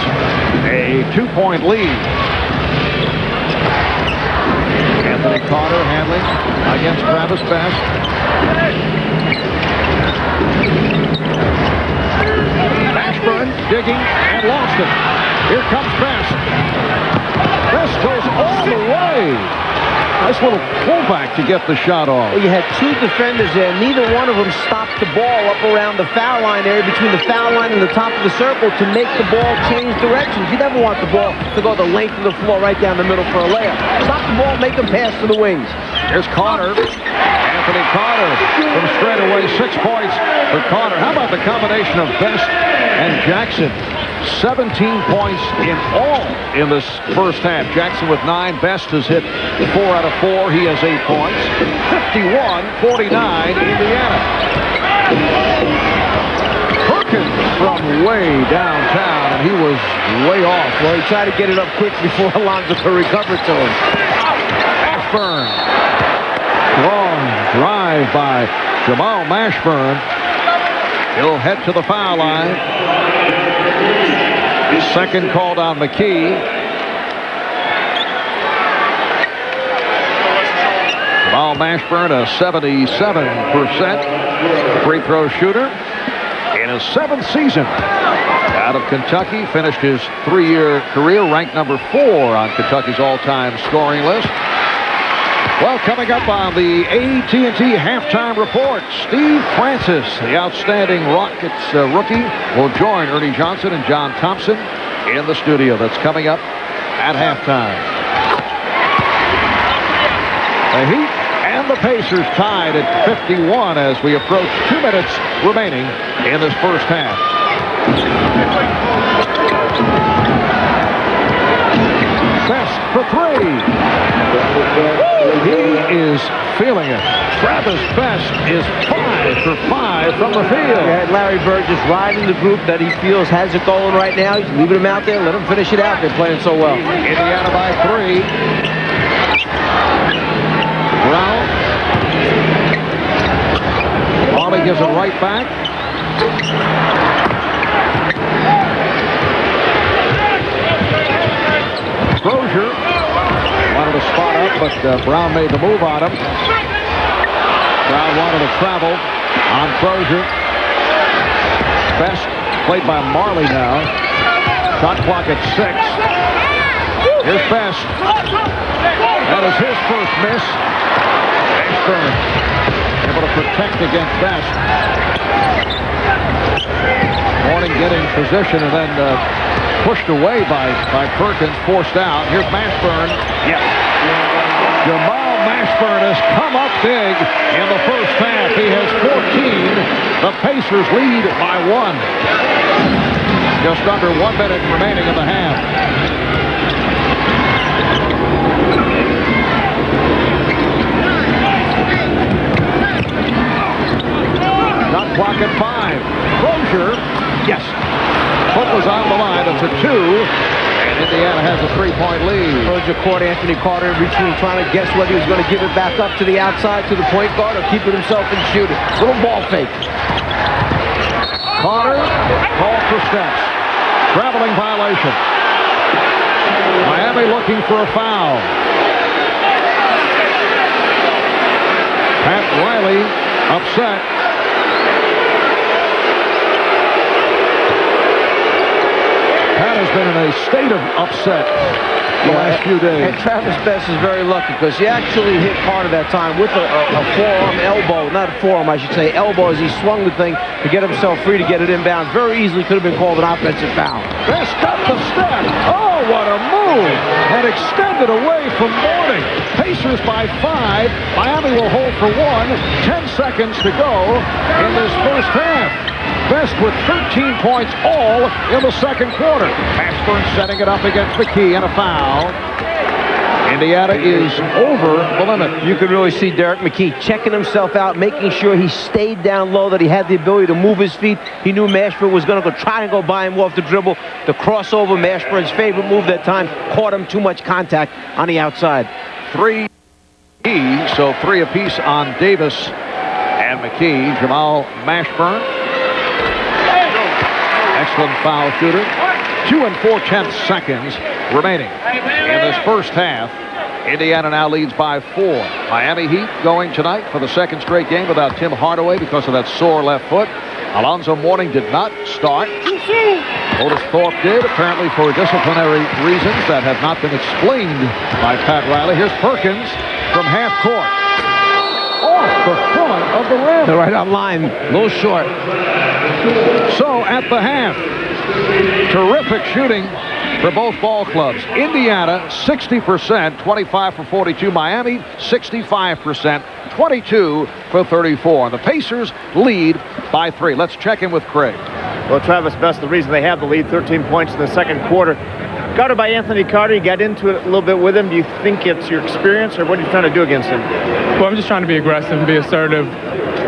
a 2-point lead. Anthony Carter handling against Travis Best. Mashburn digging and lost it. Here comes Best. Best goes all the way. Nice little pullback to get the shot off. Well, you had 2 defenders there. Neither one of them stopped the ball up around the foul line area between the foul line and the top of the circle to make the ball change directions. You never want the ball to go the length of the floor right down the middle for a layup. Stop the ball, make them pass to the wings. Here's Carter. Anthony Carter from straight away. 6 points for Carter. How about the combination of Best and Jackson? 17 points in all in this first half. Jackson with 9. Best has hit 4 out of 4. He has 8 points. 51-49 Indiana. Perkins from way downtown, and he was way off. Well, he tried to get it up quick before Alonzo could recover to him. Mashburn. Long drive by Jamal Mashburn. He'll head to the foul line. Second called on McKee. Jamal Mashburn, a 77% free throw shooter. his 7th season. Out of Kentucky, finished his 3-year career ranked number 4 on Kentucky's all-time scoring list. Well, coming up on the AT&T halftime report, Steve Francis, the outstanding Rockets rookie, will join Ernie Johnson and John Thompson in the studio. That's coming up at halftime. The Heat and the Pacers tied at 51 as we approach 2 minutes remaining in this first half. Best for 3. He is feeling it. Travis Best is 5 for 5 from the field. Larry Bird just riding the group that he feels has it going right now. He's leaving him out there. Let him finish it out. They're playing so well. Indiana by 3. Brown. Marley gives it right back. Crozier wanted to spot up, but Brown made the move on him. Brown wanted to travel on Crozier. Best played by Marley now. Shot clock at 6. Here's Best. That is his first miss. Ashburn able to protect against Best. Morning getting position and then pushed away by Perkins, forced out. Here's Mashburn. Yes. Jamal Mashburn has come up big in the first half. He has 14. The Pacers lead by 1. Just under 1 minute remaining in the half. Shot clock at 5. Crozier. Yes. Foot was on the line. It's a 2. And Indiana has a 3-point lead. Crozier caught Anthony Carter in between, trying to guess whether he was going to give it back up to the outside to the point guard or keep it himself and shoot it. Little ball fake. Carter called for steps. Traveling violation. Miami looking for a foul. Pat Riley upset. Pat has been in a state of upset the last few days. And Travis Best is very lucky because he actually hit Carter that time with a forearm elbow. Not a forearm, I should say. Elbow as he swung the thing to get himself free to get it inbounds. Very easily could have been called an offensive foul. Best got the step. Oh, what a move. And extended away from Morning. Pacers by 5. Miami will hold for 1. 10 seconds to go in this first half. Best with 13 points all in the second quarter. Ashburn setting it up against McKee and a foul. Indiana is over the limit. You could really see Derek McKee checking himself out, making sure he stayed down low, that he had the ability to move his feet. He knew Mashburn was going to try and go by him off the dribble. The crossover, Mashburn's favorite move that time, caught him too much contact on the outside. 3 so 3 apiece on Davis and McKee. Jamal Mashburn. Excellent foul shooter. 2 4/10 seconds remaining in this first half. Indiana now leads by 4. Miami Heat going tonight for the second straight game without Tim Hardaway because of that sore left foot. Alonzo Mourning did not start. Otis Thorpe did, apparently for disciplinary reasons that have not been explained by Pat Riley. Here's Perkins from half court. Off the front of the rim. They're right on line, a little short. So at the half, terrific shooting for both ball clubs. Indiana, 60%, 25 for 42. Miami, 65%, 22 for 34. And the Pacers lead by 3. Let's check in with Craig. Well, Travis Best, the reason they have the lead, 13 points in the second quarter. Guarded by Anthony Carter, you got into it a little bit with him. Do you think it's your experience, or what are you trying to do against him? Well, I'm just trying to be aggressive and be assertive.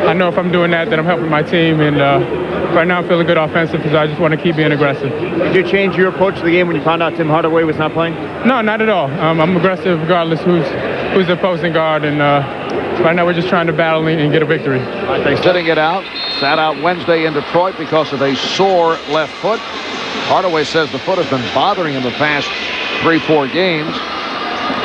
I know if I'm doing that, then I'm helping my team, and right now I'm feeling good offensively, so I just want to keep being aggressive. Did you change your approach to the game when you found out Tim Hardaway was not playing? No, not at all. I'm aggressive regardless who's the opposing guard, and right now we're just trying to battle and get a victory. They're sitting it out. Sat out Wednesday in Detroit because of a sore left foot. Hardaway says the foot has been bothering him the past 3-4 games.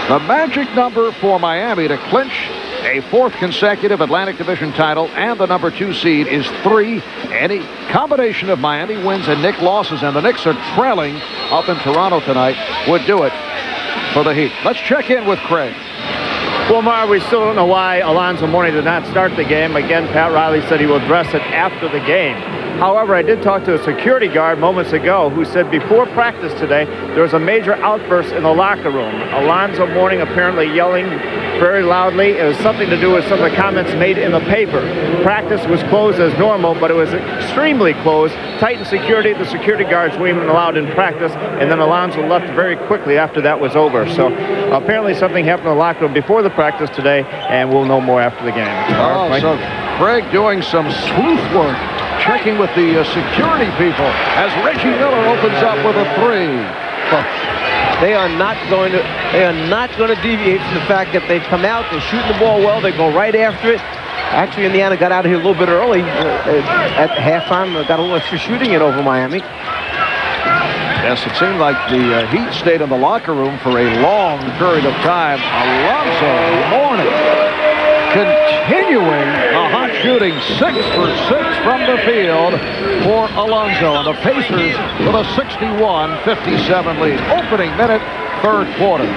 The magic number for Miami to clinch A fourth consecutive Atlantic Division title, and the number 2 seed is 3. Any combination of Miami wins and Knicks losses, and the Knicks are trailing up in Toronto tonight, would do it for the Heat. Let's check in with Craig. Well, Mar, we still don't know why Alonzo Mourning did not start the game. Again, Pat Riley said he will address it after the game. However, I did talk to a security guard moments ago who said before practice today, there was a major outburst in the locker room. Alonzo Mourning apparently yelling very loudly. It was something to do with some of the comments made in the paper. Practice was closed as normal, but it was extremely closed. Tightened security. The security guards weren't even allowed in practice, and then Alonzo left very quickly after that was over. So apparently something happened in the locker room before the practice today, and we'll know more after the game. So Craig doing some sleuth work, checking with the security people as Reggie Miller opens up with a 3. They are not going to deviate from the fact that they've come out, they're shooting the ball well, they go right after it. Actually, Indiana got out of here a little bit early at halftime, got a little extra shooting it over Miami. Yes, it seemed like the Heat stayed in the locker room for a long period of time. Alonzo Mourning continuing a hot shooting, 6 for 6 from the field for Alonzo. And the Pacers with a 61-57 lead. Opening minute, third quarter.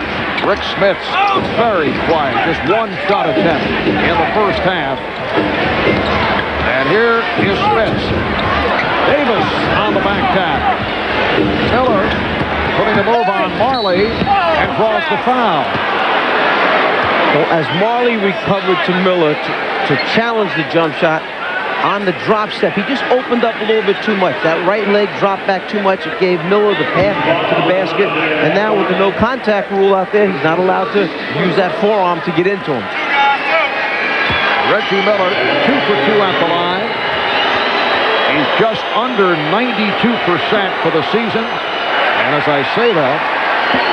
Rick Smith's very quiet, just one shot attempt in the first half. And here is Smith. Davis on the back tap. Miller putting the move on Marley and draws the foul. Well, as Marley recovered to Miller to challenge the jump shot on the drop step, he just opened up a little bit too much. That right leg dropped back too much. It gave Miller the path to the basket. And now with the no contact rule out there, he's not allowed to use that forearm to get into him. Reggie Miller, 2 for 2 at the line. He's just under 92% for the season. And as I say that,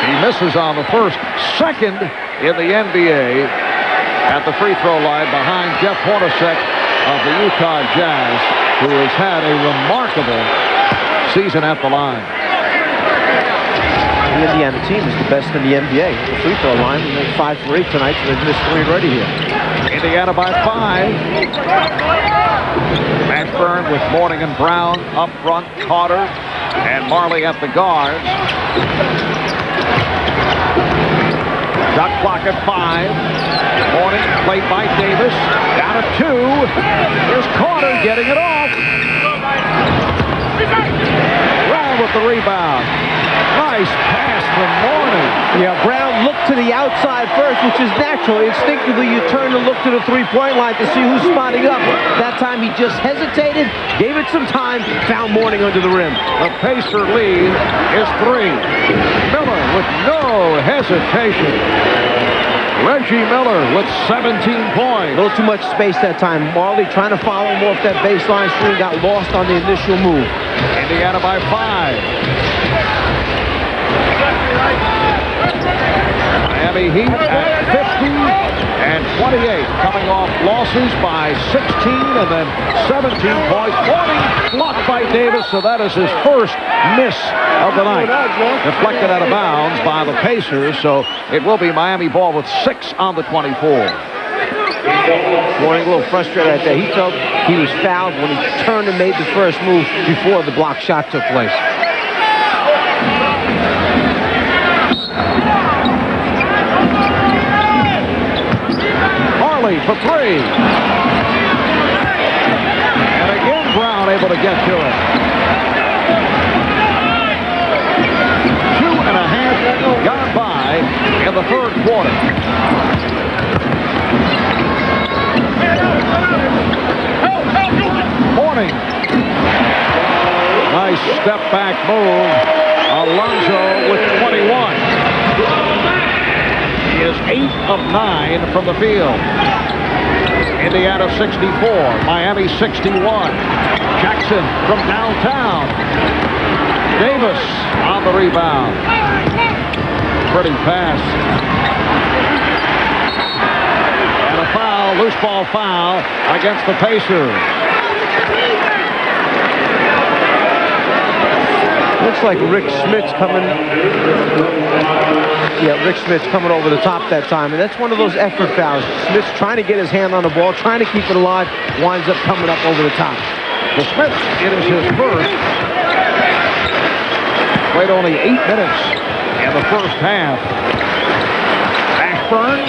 he misses on the first. Second in the NBA at the free throw line behind Jeff Hornacek of the Utah Jazz, who has had a remarkable season at the line. The Indiana team is the best in the NBA. The free throw line, we made 5 for 8 tonight, so they've missed 3 already here. Indiana by 5. Mashburn with Mourning and Brown up front, Carter and Marley at the guards. Shot clock at 5. Mourning played by Davis. Down at 2. Here's Carter getting it off. Brown with the rebound. Nice pass from Mourning. Yeah, Brown looked to the outside first, which is natural. Instinctively, you turn to look to the three-point line to see who's spotting up. That time, he just hesitated, gave it some time, found Mourning under the rim. The Pacer lead is 3. Miller with no hesitation. Reggie Miller with 17 points. A little too much space that time. Marley trying to follow him off that baseline screen, got lost on the initial move. Indiana by 5. Miami Heat at 50 and 28, coming off losses by 16 and then 17 points. Mourning blocked by Davis, so that is his first miss of the night. Deflected out of bounds by the Pacers, so it will be Miami ball with 6 on the 24. Mourning a little frustrated at that. He felt he was fouled when he turned and made the first move before the block shot took place. Marley for 3. And again, Brown able to get to it. 2.5 gone by in the third quarter. Mourning. Nice step back move. Alonzo with 21. He is 8 of 9 from the field. Indiana 64, Miami 61. Jackson from downtown. Davis on the rebound. Pretty pass. And a foul, loose ball foul against the Pacers. Looks like Rick Smith's coming. Yeah, Rick Smith's coming over the top that time, and that's one of those effort fouls. Smith's trying to get his hand on the ball, trying to keep it alive, winds up coming up over the top. The Smith, it is his first. Played only 8 minutes in the first half. Ashburn.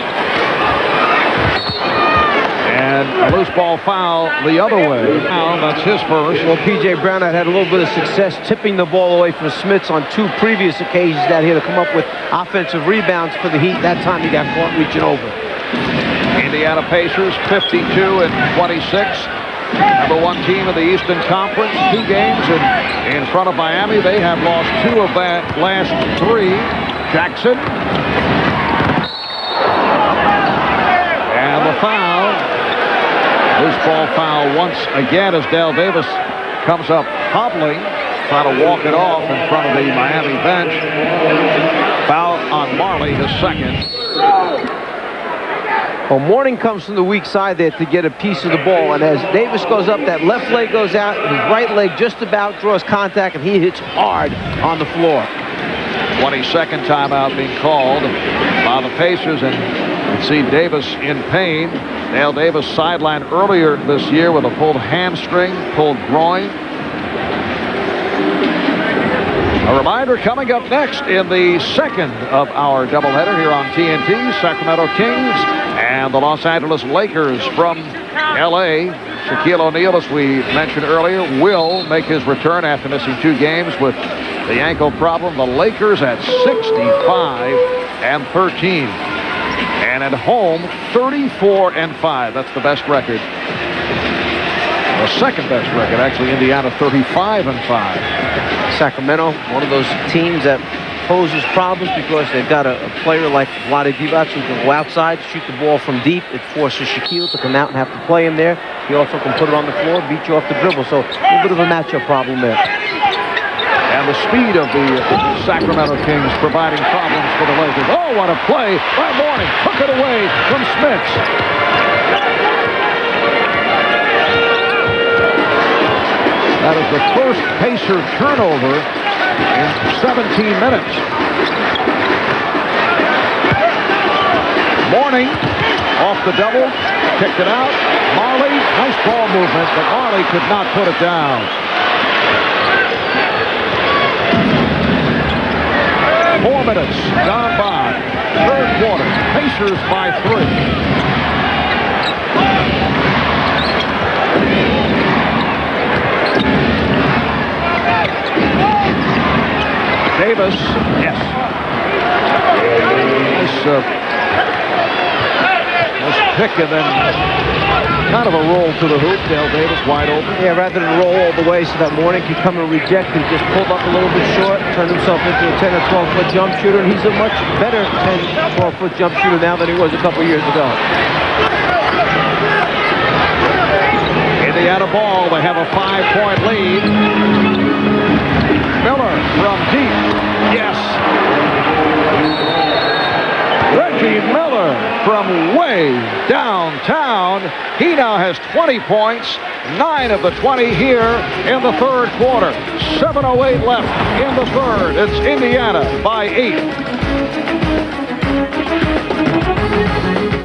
And a loose ball foul the other way. Now that's his first. Well, P.J. Brown had a little bit of success tipping the ball away from Smiths on 2 previous occasions down here to come up with offensive rebounds for the Heat. That time he got caught reaching over. Indiana Pacers 52 and 26. Number 1 team in the Eastern Conference. 2 games in front of Miami. They have lost 2 of that last 3. Jackson. And the foul. Loose ball foul once again as Dale Davis comes up hobbling, trying to walk it off in front of the Miami bench. Foul on Marley, his second. Well, Mourning comes from the weak side there to get a piece of the ball, and as Davis goes up, that left leg goes out, his right leg just about draws contact, and he hits hard on the floor. 22nd timeout being called by the Pacers, and you see Davis in pain. Dale Davis sidelined earlier this year with a pulled hamstring, pulled groin. A reminder coming up next in the second of our doubleheader here on TNT, Sacramento Kings and the Los Angeles Lakers from L.A. Shaquille O'Neal, as we mentioned earlier, will make his return after missing 2 games with the ankle problem. The Lakers at 65 and 13. And at home, 34 and 5. That's the best record. The second best record, actually. Indiana 35 and 5. Sacramento, one of those teams that poses problems because they've got a player like Vlade Divac who can go outside, shoot the ball from deep. It forces Shaquille to come out and have to play him there. He also can put it on the floor, beat you off the dribble. So a little bit of a matchup problem there. And the speed of the Sacramento Kings providing problems for the Lakers. Oh, what a play by Mourning. Took it away from Smiths. That is the first Pacer turnover in 17 minutes. Mourning off the double, kicked it out. Marley, nice ball movement, but Marley could not put it down. 4 minutes gone by. Third quarter. Pacers by 3. Davis, yes. Nice pick and then kind of a roll to the hoop. Dale Davis wide open. Yeah, rather than roll all the way so that Mourning could come and reject, he just pulled up a little bit short, turned himself into a 10 or 12-foot jump shooter, and he's a much better 10, 12-foot jump shooter now than he was a couple years ago. Indiana ball. They have a 5-point lead. Miller from deep. Yes. Reggie Miller from way downtown. He now has 20 points, 9 of the 20 here in the third quarter. 7:08 left in the third. It's Indiana by 8.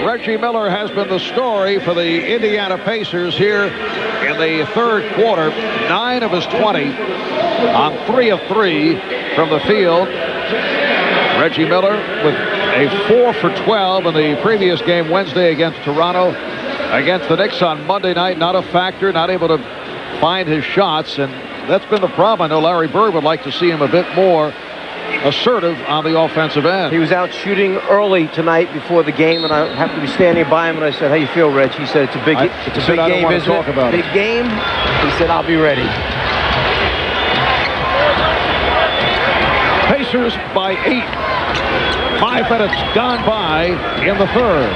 Reggie Miller has been the story for the Indiana Pacers here in the third quarter. 9 of his 20 on 3 of 3 from the field. Reggie Miller with a 4 for 12 in the previous game Wednesday against Toronto. Against the Knicks on Monday night, not a factor, not able to find his shots, and that's been the problem. I know Larry Bird would like to see him a bit more assertive on the offensive end. He was out shooting early tonight before the game, and I happened to be standing by him, and I said, "How you feel, Reg?" He said, "It's a big game, isn't it? Big game." He said, "I'll be ready." Pacers by 8. 5 minutes gone by in the third.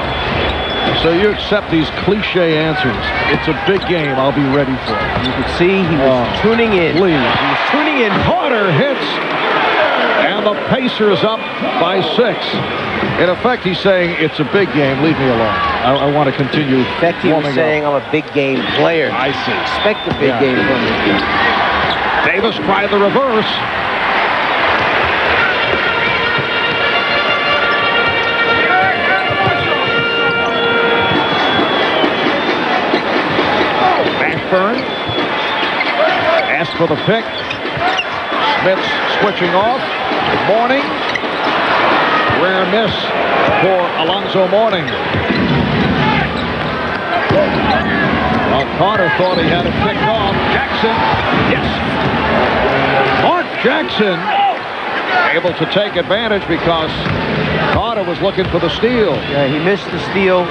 So you accept these cliche answers. It's a big game. I'll be ready for it. You could see he was tuning in. Please. He was tuning in. Carter hits, and the Pacers up by 6. In effect, he's saying, it's a big game. Leave me alone. I want to continue. In effect, he was saying, I'm a big game player. I see. Expect a big game from me. Davis tried the reverse. for the pick. Smith's switching off. Mourning. Rare miss for Alonzo Mourning. Well, Carter thought he had it picked off. Jackson, yes. Mark Jackson able to take advantage because Carter was looking for the steal. Yeah, he missed the steal,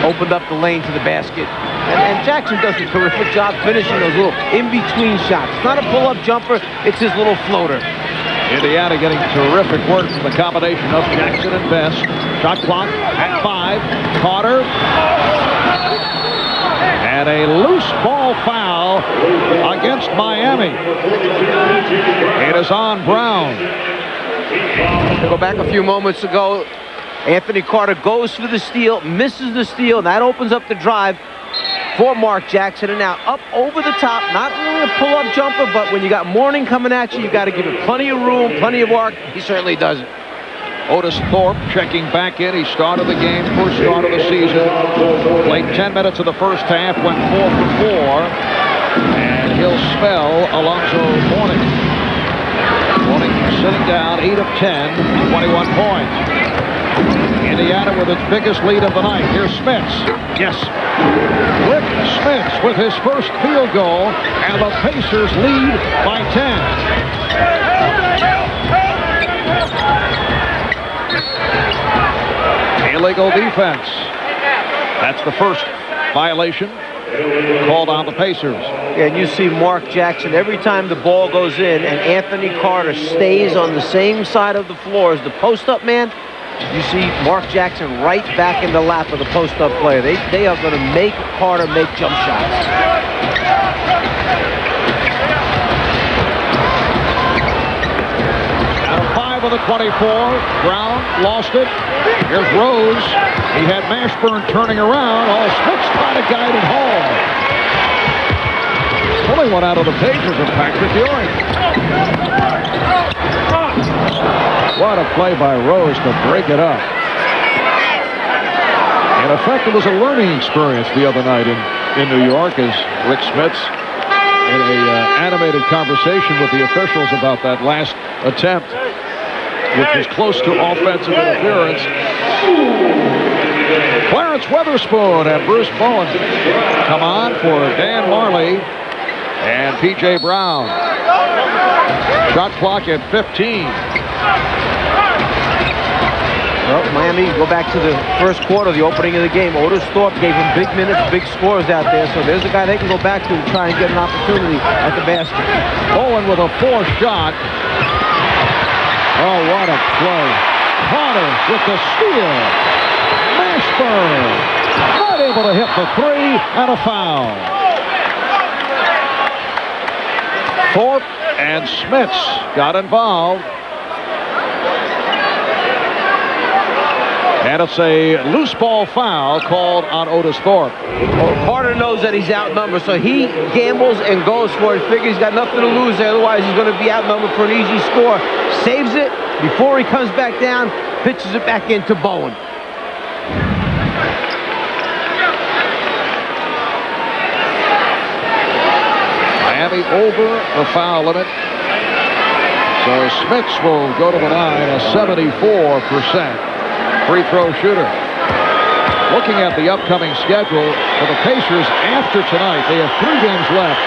opened up the lane to the basket. And Jackson does a terrific job finishing those little in-between shots. It's not a pull-up jumper, it's his little floater. Indiana getting terrific work from the combination of Jackson and Best. Shot clock at 5. Carter. And a loose ball foul against Miami. It is on Brown. Go back a few moments ago. Anthony Carter goes for the steal, misses the steal, and that opens up the drive for Mark Jackson. And now up over the top, not really a pull-up jumper, but when you got Mourning coming at you, you got to give it plenty of room, plenty of arc. He certainly doesn't. Otis Thorpe checking back in. He started the game, first start of the season. Played 10 minutes of the first half, went 4 for 4. And he'll spell Alonzo Mourning. Mourning sitting down, 8 of 10, 21 points. Indiana with its biggest lead of the night. Here's Smits. Yes. Rick Smits with his first field goal, and the Pacers lead by 10. Illegal defense. That's the first violation called on the Pacers. And you see Mark Jackson every time the ball goes in and Anthony Carter stays on the same side of the floor as the post-up man. You see Mark Jackson right back in the lap of the post-up player. They are going to make Carter make jump shots. Now 5 of the 24. Brown lost it. Here's Rose. He had Mashburn turning around. Oh, Smith's trying to guide it home. Only one out of the Pacers of Patrick Ewing. What a play by Rose to break it up. In effect, it was a learning experience the other night in New York as Rick Smits in an animated conversation with the officials about that last attempt, which was close to offensive interference. Clarence Weatherspoon and Bruce Bowen come on for Dan Marley and P.J. Brown. Shot clock at 15. Well, Miami, go back to the first quarter, the opening of the game. Otis Thorpe gave him big minutes, big scores out there. So there's a guy they can go back to and try and get an opportunity at the basket. Bowen with a 4th shot. Oh, what a play. Carter with the steal. Mashburn not able to hit the 3 and a foul. Thorpe and Smits got involved. And it's a loose ball foul called on Otis Thorpe. Well, Carter knows that he's outnumbered, so he gambles and goes for it. Figures he's got nothing to lose there, otherwise he's going to be outnumbered for an easy score. Saves it before he comes back down, pitches it back into Bowen. Miami over the foul limit. So Smits will go to the line, a 74% free throw shooter. Looking at the upcoming schedule for the Pacers after tonight, they have 3 games left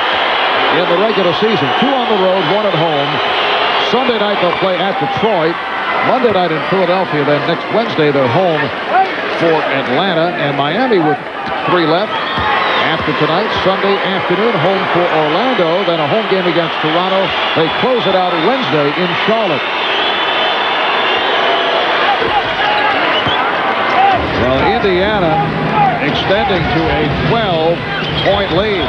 in the regular season. 2 on the road, 1 at home. Sunday night they'll play at Detroit. Monday night in Philadelphia. Then next Wednesday they're home for Atlanta. And Miami with 3 left. After tonight, Sunday afternoon, home for Orlando. Then a home game against Toronto. They close it out Wednesday in Charlotte. Well, Indiana extending to a 12-point lead.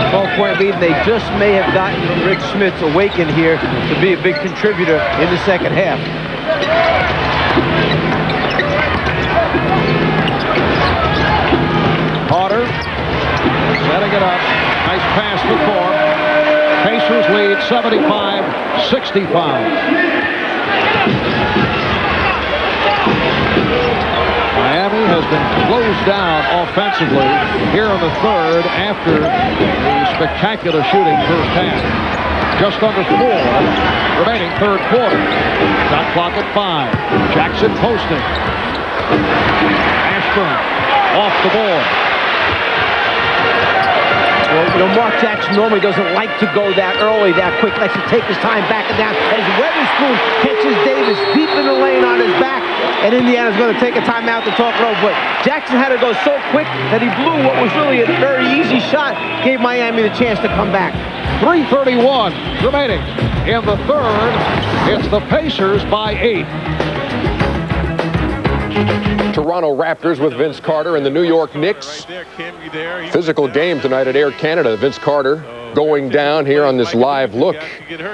12-point lead, and they just may have gotten Rick Smits awakened here to be a big contributor in the second half. Carter setting it up. Nice pass to Thorpe. Pacers lead 75-65. Miami has has been closed down offensively here in the third after the spectacular shooting first half. Just under 4 remaining third quarter. Shot clock at 5. Jackson posting. Ashburn off the board. Well, Mark Jackson normally doesn't like to go that early, that quick. Likes to take his time backing down. As Weatherspoon catches Davis deep in the lane on his back, and Indiana's going to take a timeout to talk it over. But Jackson had to go so quick that he blew what was really a very easy shot. Gave Miami the chance to come back. 3:31 remaining in the third. It's the Pacers by 8. Toronto Raptors with Vince Carter and the New York Knicks. Physical game tonight at Air Canada. Vince Carter going down here on this live look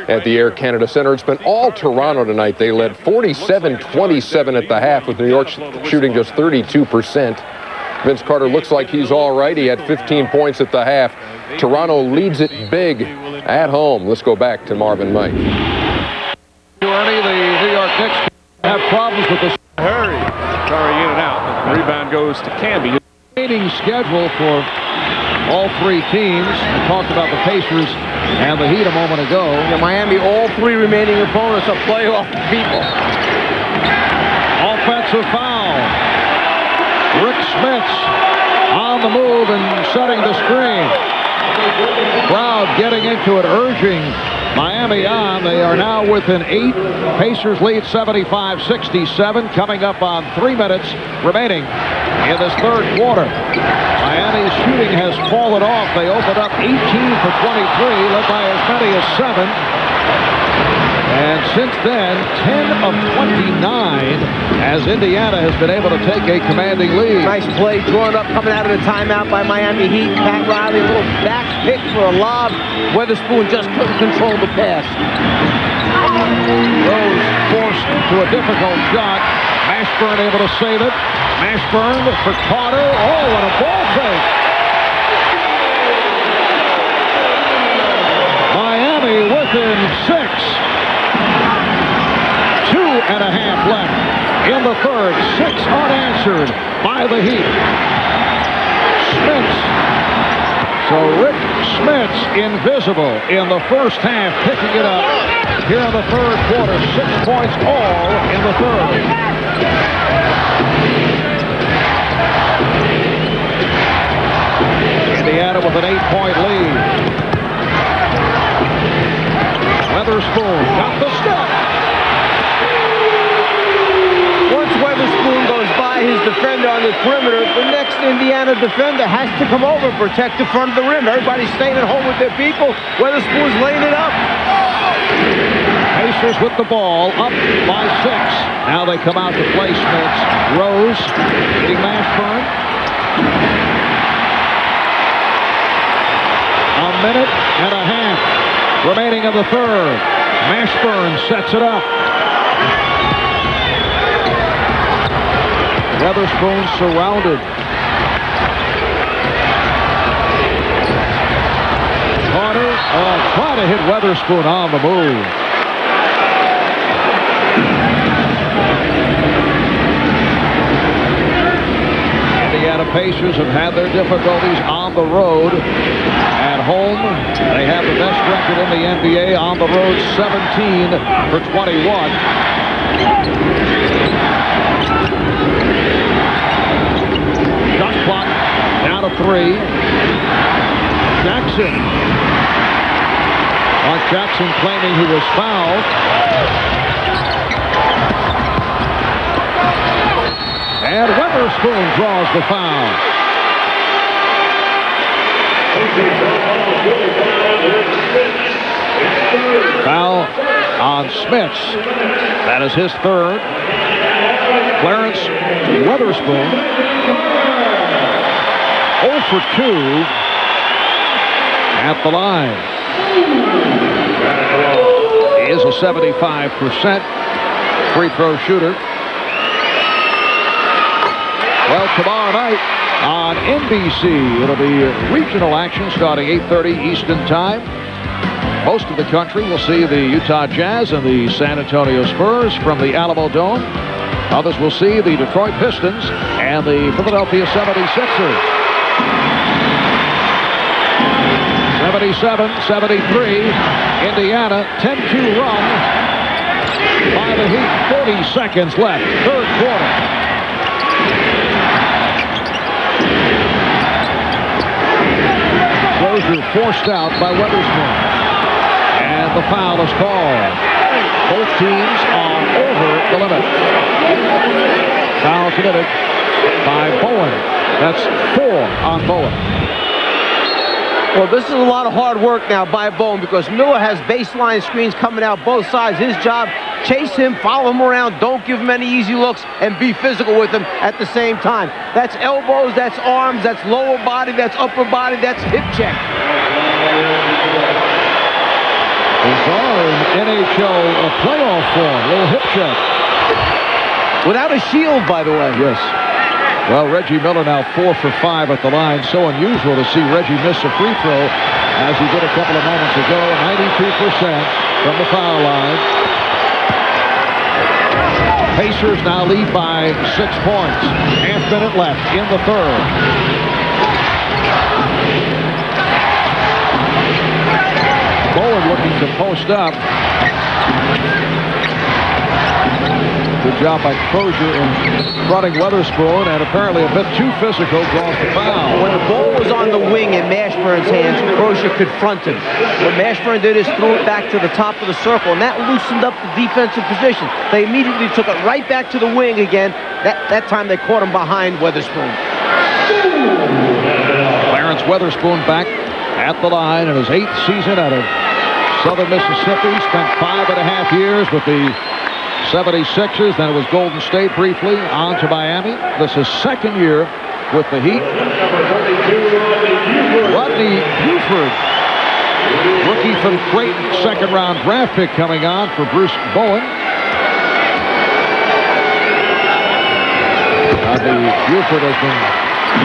at the Air Canada Center. It's been all Toronto tonight. They led 47-27 at the half, with New York shooting just 32%. Vince Carter looks like he's all right. He had 15 points at the half. Toronto leads it big at home. Let's go back to Marvin Mike. Ernie, the New York Knicks have problems with the Hurry. Curry in and out. The rebound goes to Camby. remaining schedule for all three teams. We talked about the Pacers and the Heat a moment ago. Miami, all 3 remaining opponents are playoff people. Offensive foul. Rick Smits on the move and setting the screen. Crowd getting into it, urging Miami on. They are now within 8. Pacers lead 75-67. Coming up on 3 minutes remaining in this third quarter. Miami's shooting has fallen off. They opened up 18 for 23, led by as many as 7. And since then, 10 of 29, as Indiana has been able to take a commanding lead. Nice play drawn up coming out of the timeout by Miami Heat. Pat Riley, a little back pick for a lob. Weatherspoon just couldn't control the pass. Rose forced to a difficult shot. Mashburn able to save it. Mashburn for Carter. Oh, what a ball fake. Miami within 6. 2.5 left in the third. 6 unanswered by the Heat. Smits. So Rick Smits, invisible in the first half, picking it up here in the third quarter. 6 points all in the third. Indiana with an 8-point lead. Weatherspoon got the step. Once Weatherspoon goes by his defender on the perimeter, the next Indiana defender has to come over and protect the front of the rim. Everybody's staying at home with their people. Weatherspoon's laying it up. Pacers with the ball, up by 6. Now they come out to play Smits. Rose, hitting Mashburn. A minute and a half remaining in the third. Mashburn sets it up. Weatherspoon surrounded. Carter trying to hit Weatherspoon on the move. Indiana Pacers have had their difficulties on the road. At home, they have the best record in the NBA. On the road, 17 for 21. Shot clock down to 3. Jackson. Mark Jackson claiming he was fouled. And Weatherspoon draws the foul. Foul on Smits. That is his third. Clarence Weatherspoon 0 for 2 at the line. He is a 75% free throw shooter. Well, tomorrow night on NBC, it'll be regional action starting 8:30 Eastern Time. Most of the country will see the Utah Jazz and the San Antonio Spurs from the Alamo Dome. Others will see the Detroit Pistons and the Philadelphia 76ers. 77-73, Indiana 10-2 run by the Heat. 40 seconds left, third quarter. Crozier forced out by Weatherspoon. And the foul is called. Both teams are over the limit. Foul committed by Bowen. That's 4 on Bowen. Well, this is a lot of hard work now by Bowen because Miller has baseline screens coming out both sides. His job, chase him, follow him around, don't give him any easy looks, and be physical with him at the same time. That's elbows, that's arms, that's lower body, that's upper body, that's hip check. Bizarre in NHL playoff form, little hip check. Without a shield, by the way. Yes. Well, Reggie Miller now 4 for 5 at the line. So unusual to see Reggie miss a free throw as he did a couple of moments ago. 92% from the foul line. Pacers now lead by 6 points. Half-minute left in the third. Bowen looking to post up. Good job by Crozier in fronting Weatherspoon, and apparently a bit too physical, draws the foul. When the ball was on the wing in Mashburn's hands, Crozier confronted him. What Mashburn did is threw it back to the top of the circle, and that loosened up the defensive position. They immediately took it right back to the wing again. That time they caught him behind Weatherspoon. Clarence Weatherspoon back at the line in his 8th season out of Southern Mississippi. Spent 5.5 years with the 76ers, then it was Golden State briefly, on to Miami. This is second year with the Heat. Rodney Buford, rookie from Creighton, second-round draft pick coming on for Bruce Bowen. Buford has been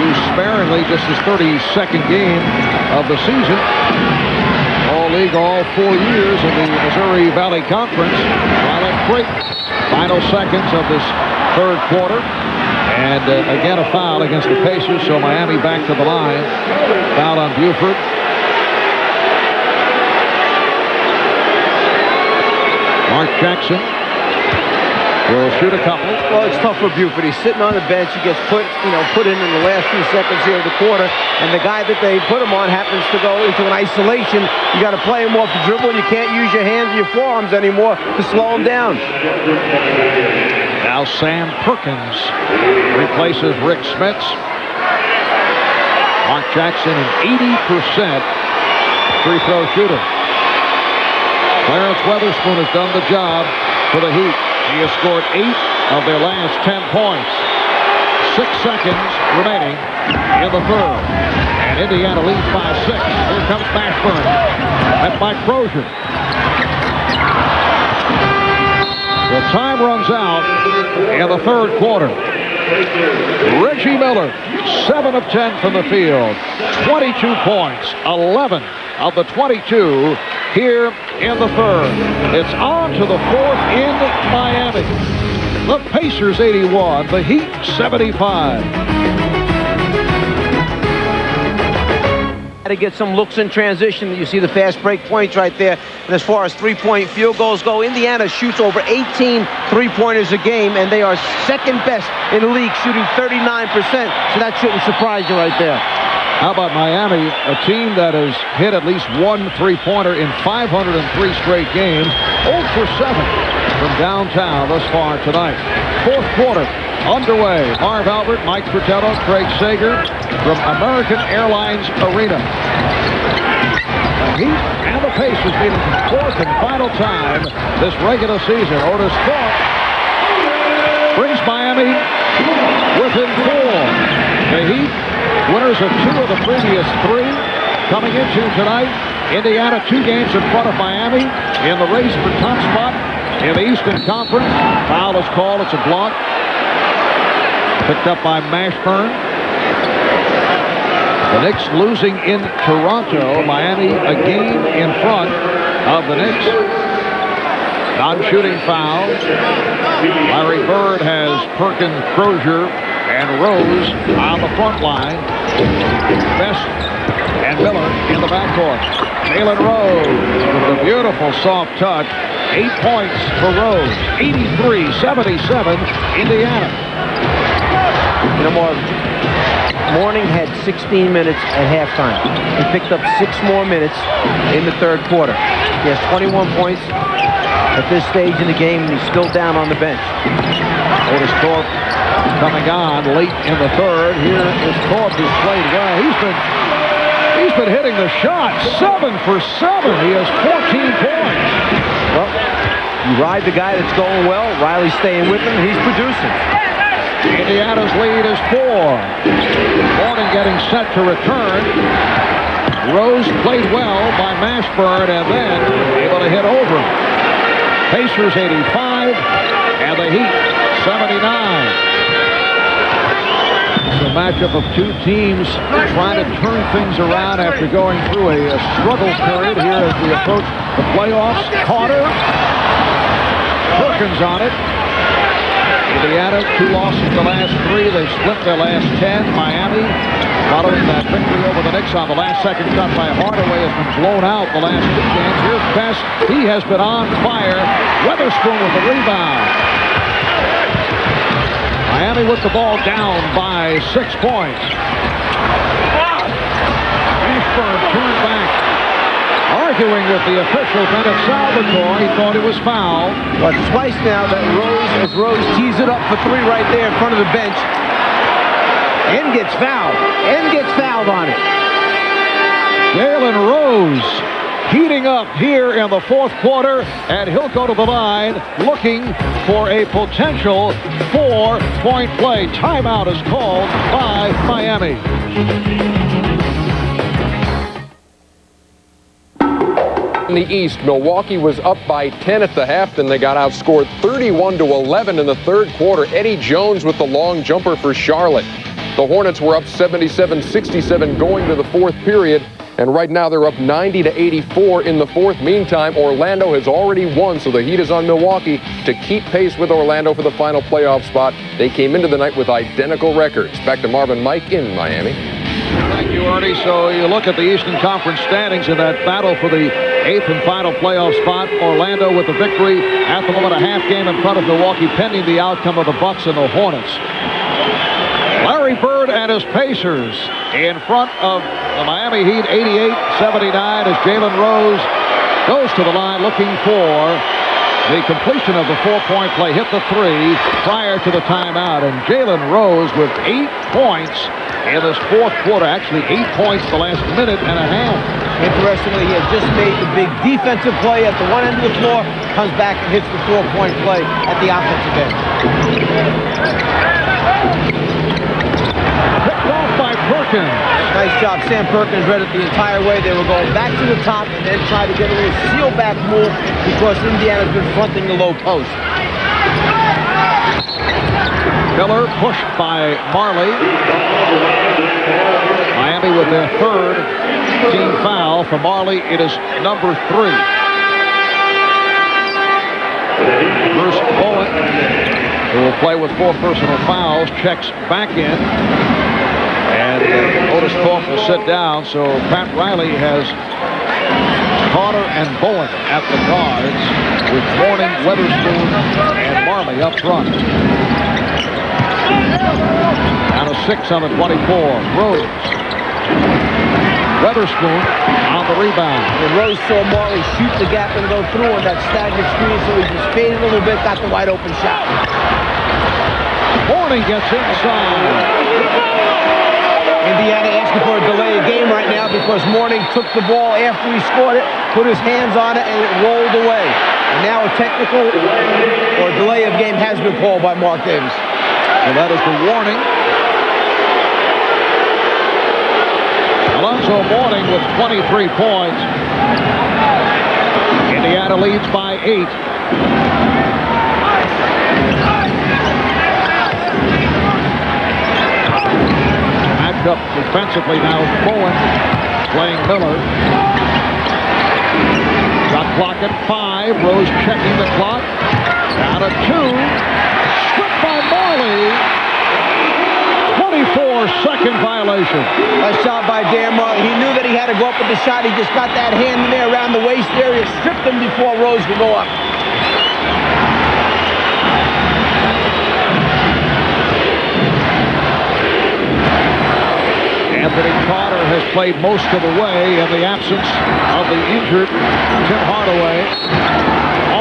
used sparingly, just his 32nd game of the season. All-league all 4 years in the Missouri Valley Conference, while at Creighton. Final seconds of this third quarter. And again, a foul against the Pacers, so Miami back to the line. Foul on Buford. Mark Jackson will shoot a couple. Well, it's tough for Buford. He's sitting on the bench. He gets put in the last few seconds here of the quarter, and the guy that they put him on happens to go into an isolation. You got to play him off the dribble, and you can't use your hands and your forearms anymore to slow him down. Now Sam Perkins replaces Rick Smits. Mark Jackson, an 80% free throw shooter. Clarence Weatherspoon has done the job for the Heat. He has scored 8 of their last 10 points. 6 seconds remaining in the third. And Indiana leads by 6. Here comes Mashburn. Met by Crozier. The time runs out in the third quarter. Reggie Miller, 7 of 10 from the field. 22 points, 11 of the 22 here in the third. It's on to the fourth in Miami. The Pacers 81, the Heat 75. To get some looks in transition. You see the fast break points right there. And as far as three-point field goals go, Indiana shoots over 18 three-pointers a game, and they are second best in the league, shooting 39%. So that shouldn't surprise you right there. How about Miami, a team that has hit at least one three-pointer in 503 straight games, 0 for 7 from downtown thus far tonight. Fourth quarter underway. Marv Albert, Mike Fratello, Craig Sager from American Airlines Arena. The Heat and the Pacers meeting for the fourth and final time this regular season. Otis Thorpe brings Miami within 4. The Heat, winners of 2 of the previous 3, coming into tonight. Indiana 2 games in front of Miami in the race for top spot in the Eastern Conference. Foul is called. It's a block. Picked up by Mashburn. The Knicks losing in Toronto. Miami a game in front of the Knicks. Non-shooting fouls. Larry Bird has Perkins, Crozier, and Rose on the front line. Best and Miller in the backcourt. Jalen Rose with a beautiful soft touch. 8 points for Rose. 83-77, Indiana. You know, Mourning had 16 minutes at halftime. He picked up 6 more minutes in the third quarter. He has 21 points at this stage in the game, and he's still down on the bench. Otis Thorpe coming on late in the third. Here is Thorpe, who's played well. He's been hitting the shot. 7 for 7. He has 14 points. Well, you ride the guy that's going well. Riley's staying with him. He's producing. Indiana's lead is 4. Mourning getting set to return. Rose played well by Mashburn and then able to hit over him. Pacers 85 and the Heat 79. It's a matchup of two teams trying to turn things around after going through a struggle period here as we approach the playoffs. Carter, Perkins on it. Indiana, 2 losses the last 3. They've split their last 10. Miami, following that victory over the Knicks on the last second shot by Hardaway, has been blown out the last 2 games. Here's Best. He has been on fire. Weatherspoon with the rebound. Miami with the ball down by 6 points. Ashburn turned back, arguing with the official, Bennett Salvatore. He thought it was foul. But twice now that Rose tees it up for 3 right there in front of the bench. And gets fouled. And gets fouled on it. Jalen Rose heating up here in the fourth quarter, and he'll go to the line looking for a potential 4-point play. Timeout is called by Miami. In the East, Milwaukee was up by 10 at the half, then they got outscored 31-11 in the third quarter. Eddie Jones with the long jumper for Charlotte. The Hornets were up 77-67 going to the fourth period, and right now they're up 90-84 in the fourth. Meantime, Orlando has already won, so the heat is on Milwaukee to keep pace with Orlando for the final playoff spot. They came into the night with identical records. Back to Marvin Mike in Miami. Thank you, Ernie. So you look at the Eastern Conference standings in that battle for the 8th and final playoff spot. Orlando with the victory at the moment, a half game in front of Milwaukee, pending the outcome of the Bucks and the Hornets. Larry Bird and his Pacers in front of the Miami Heat, 88-79, as Jalen Rose goes to the line looking for the completion of the 4-point play. Hit the 3 prior to the timeout, and Jalen Rose with 8 points in this fourth quarter. Actually, 8 points the last minute and a half. Interestingly, he had just made the big defensive play at the one end of the floor, comes back and hits the 4-point play at the offensive end. Picked off by Perkins. Nice job. Sam Perkins read it the entire way. They were going back to the top and then tried to get a little seal back move because Indiana's been fronting the low post. Miller pushed by Marley. Miami with their third team foul. For Marley, it is number 3. Bruce Bowen, who will play with 4 personal fouls, checks back in. And Otis Thorpe will sit down. So Pat Riley has Carter and Bowen at the guards, with Mourning, Weatherspoon, and Marley up front. Down to 6 on the 24. Rose. Weatherspoon on the rebound. And Rose saw Marley shoot the gap and go through on that stagnant screen, so he just faded a little bit, got the wide open shot. Mourning gets inside. Indiana asking for a delay of game right now because Mourning took the ball after he scored it, put his hands on it, and it rolled away. And now a technical or delay of game has been called by Mark Davis. So that is the warning. Alonzo Mourning with 23 points. Indiana leads by 8. Matched up defensively now with Bowen playing Miller. Shot clock at 5. Rose checking the clock. Down to 2. Stripped by Marley. second violation. A shot by Damar. He knew that he had to go up with the shot. He just got that hand in there around the waist area, stripped him before Rose could go up. Anthony Carter has played most of the way in the absence of the injured Tim Hardaway.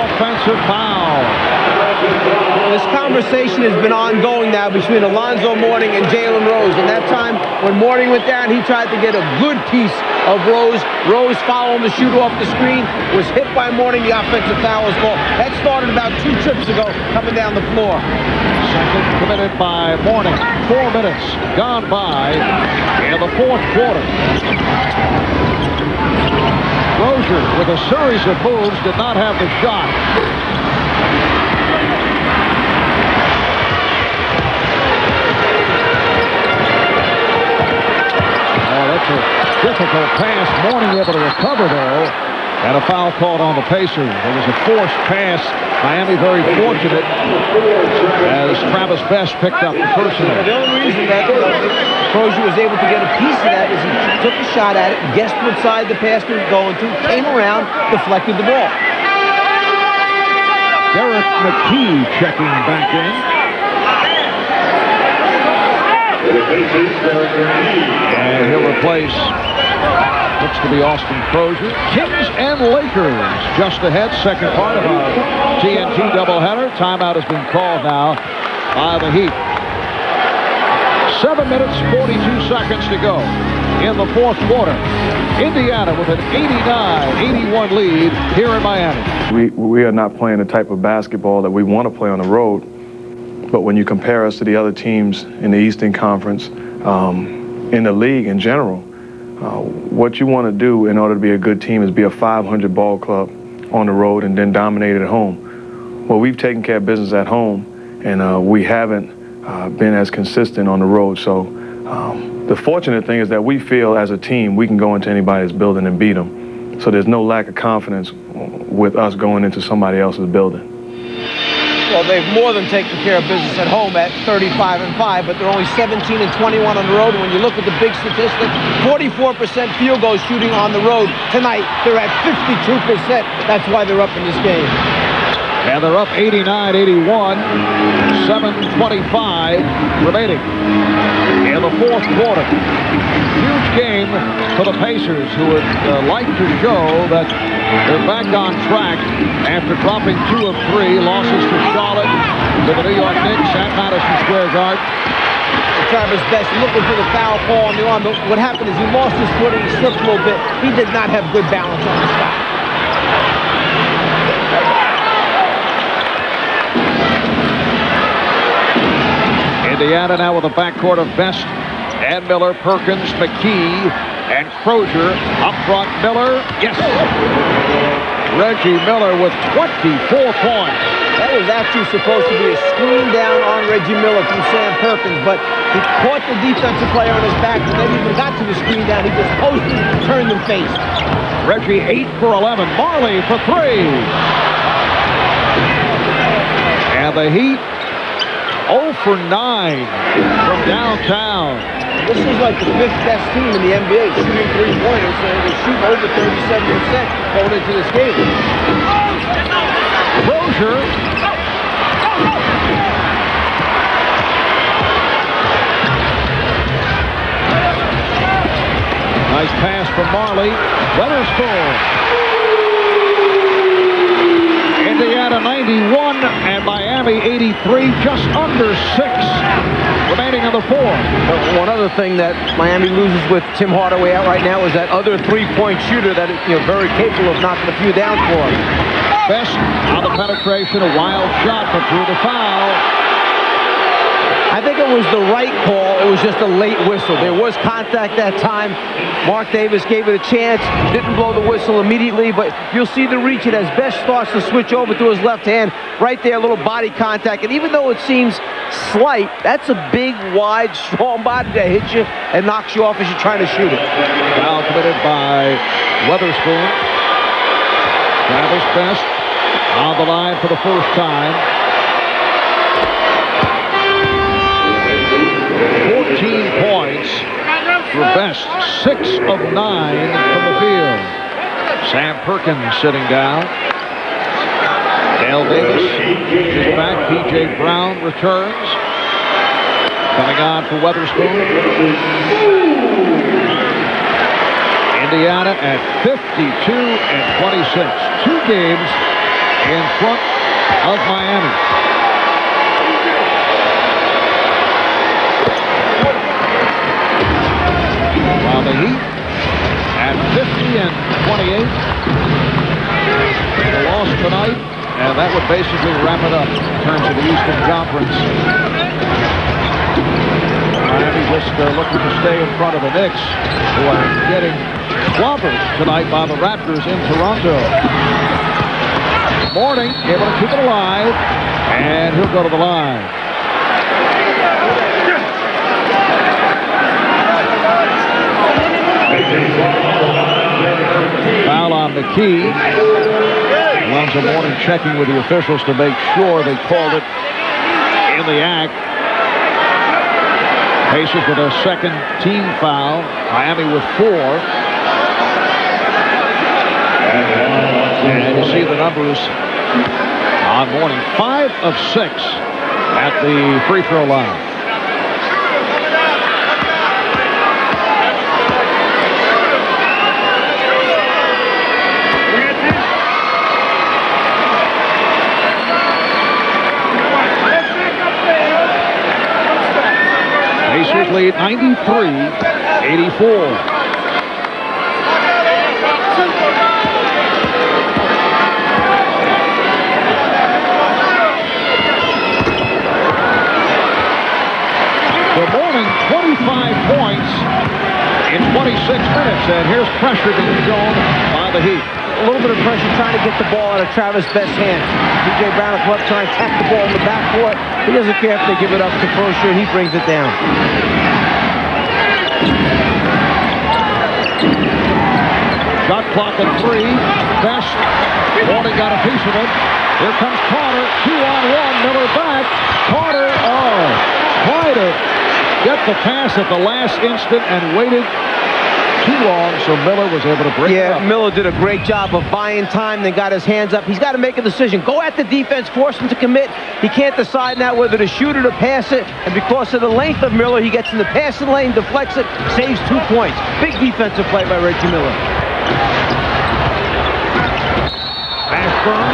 Offensive foul. This conversation has been ongoing now between Alonzo Mourning and Jalen Rose. And that time when Mourning went down, he tried to get a good piece of Rose. Rose following the shooter off the screen, was hit by Mourning. The offensive foul was called. That started about 2 trips ago coming down the floor. Second committed by Mourning. 4 minutes gone by in the fourth quarter. Rozier with a series of moves did not have the shot. Oh, that's a difficult pass. Mourning able to recover though. And a foul called on the Pacers. It was a forced pass. Miami very fortunate as Travis Best picked up the personal. The only reason that Crozier was able to get a piece of that is he took a shot at it, guessed what side the pass was going to, came around, deflected the ball. Derek McKee checking back in. And he'll replace, looks to be Austin Crozier. Kings and Lakers just ahead, second part of our TNT doubleheader. Timeout has been called now by the Heat. 7 minutes, 42 seconds to go in the fourth quarter. Indiana with an 89-81 lead here in Miami. We are not playing the type of basketball that we want to play on the road. But when you compare us to the other teams in the Eastern Conference, in the league in general, what you want to do in order to be a good team is be a 500 ball club on the road and then dominate at home. Well, we've taken care of business at home, and we haven't been as consistent on the road. So the fortunate thing is that we feel as a team we can go into anybody's building and beat them. So there's no lack of confidence with us going into somebody else's building. Well, they've more than taken care of business at home at 35-5, but they're only 17-21 on the road. And when you look at the big statistic, 44% field goal shooting on the road. Tonight, they're at 52%. That's why they're up in this game. And they're up 89-81, 7:25 remaining in the fourth quarter. Huge game for the Pacers, who would like to show that they're back on track after dropping 2 of 3 losses to Charlotte, to the New York Knicks at Madison Square Garden. Travis Best looking for the foul call on the arm, but what happened is he lost his footing, he slipped a little bit. He did not have good balance on the shot. Indiana now with a backcourt of Best and Miller, Perkins, McKee, and Crozier. Up front, Miller. Yes! Reggie Miller with 24 points. That was actually supposed to be a screen down on Reggie Miller from Sam Perkins, but he caught the defensive player on his back and then even got to the screen down. He just posted, turned and faced. Reggie 8 for 11. Marley for 3. And the Heat 0 for 9 from downtown. This is like the 5th best team in the NBA shooting 3-pointers, so they shoot over 37% going into this game. Crozier. Nice pass from Marley. Weatherspoon. Indiana 91 and Miami 83, just under 6 remaining in the fourth. One other thing that Miami loses with Tim Hardaway out right now is that other three-point shooter that is very capable of knocking a few down for him. Best on the penetration, a wild shot, but through the foul. I think it was the right call. It was just a late whistle. There was contact that time. Mark Davis gave it a chance, didn't blow the whistle immediately, but you'll see the reach it as Best starts to switch over to his left hand. Right there, a little body contact. And even though it seems slight, that's a big, wide, strong body that hits you and knocks you off as you're trying to shoot it. Foul committed by Weatherspoon. Travis Best on the line for the first time. 14 points last 6 of 9 from the field. Sam Perkins sitting down. Dale Davis is back. P.J. Brown returns. Coming on for Weatherspoon. Indiana at 52-26. 2 games in front of Miami. While the Heat at 50-28. A loss tonight, and that would basically wrap it up in terms of the Eastern Conference. Miami just looking to stay in front of the Knicks, who are getting clobbered tonight by the Raptors in Toronto. Morning, able to keep it alive, and he'll go to the line. Foul on McKee. Alonzo Mourning checking with the officials to make sure they called it in the act. Pacers with a second team foul. Miami with 4. And you see the numbers on Mourning. 5 of 6 at the free throw line. Pacers lead 93-84. The Mourning 25 points in 26 minutes, and here's pressure being shown by the Heat. A little bit of pressure trying to get the ball out of Travis' best hand. P.J. Brown will come up trying to tap the ball in the backcourt. He doesn't care if they give it up to Crozier. He brings it down. Shot clock at 3. Best. Mourning got a piece of it. Here comes Carter. 2-on-1. Miller back. Carter, tried to get the pass at the last instant and waited too long, so Miller was able to break it up. Yeah, Miller did a great job of buying time, then got his hands up. He's got to make a decision. Go at the defense, force him to commit. He can't decide now whether to shoot it or pass it, and because of the length of Miller, he gets in the passing lane, deflects it, saves 2 points. Big defensive play by Reggie Miller. Ashburn.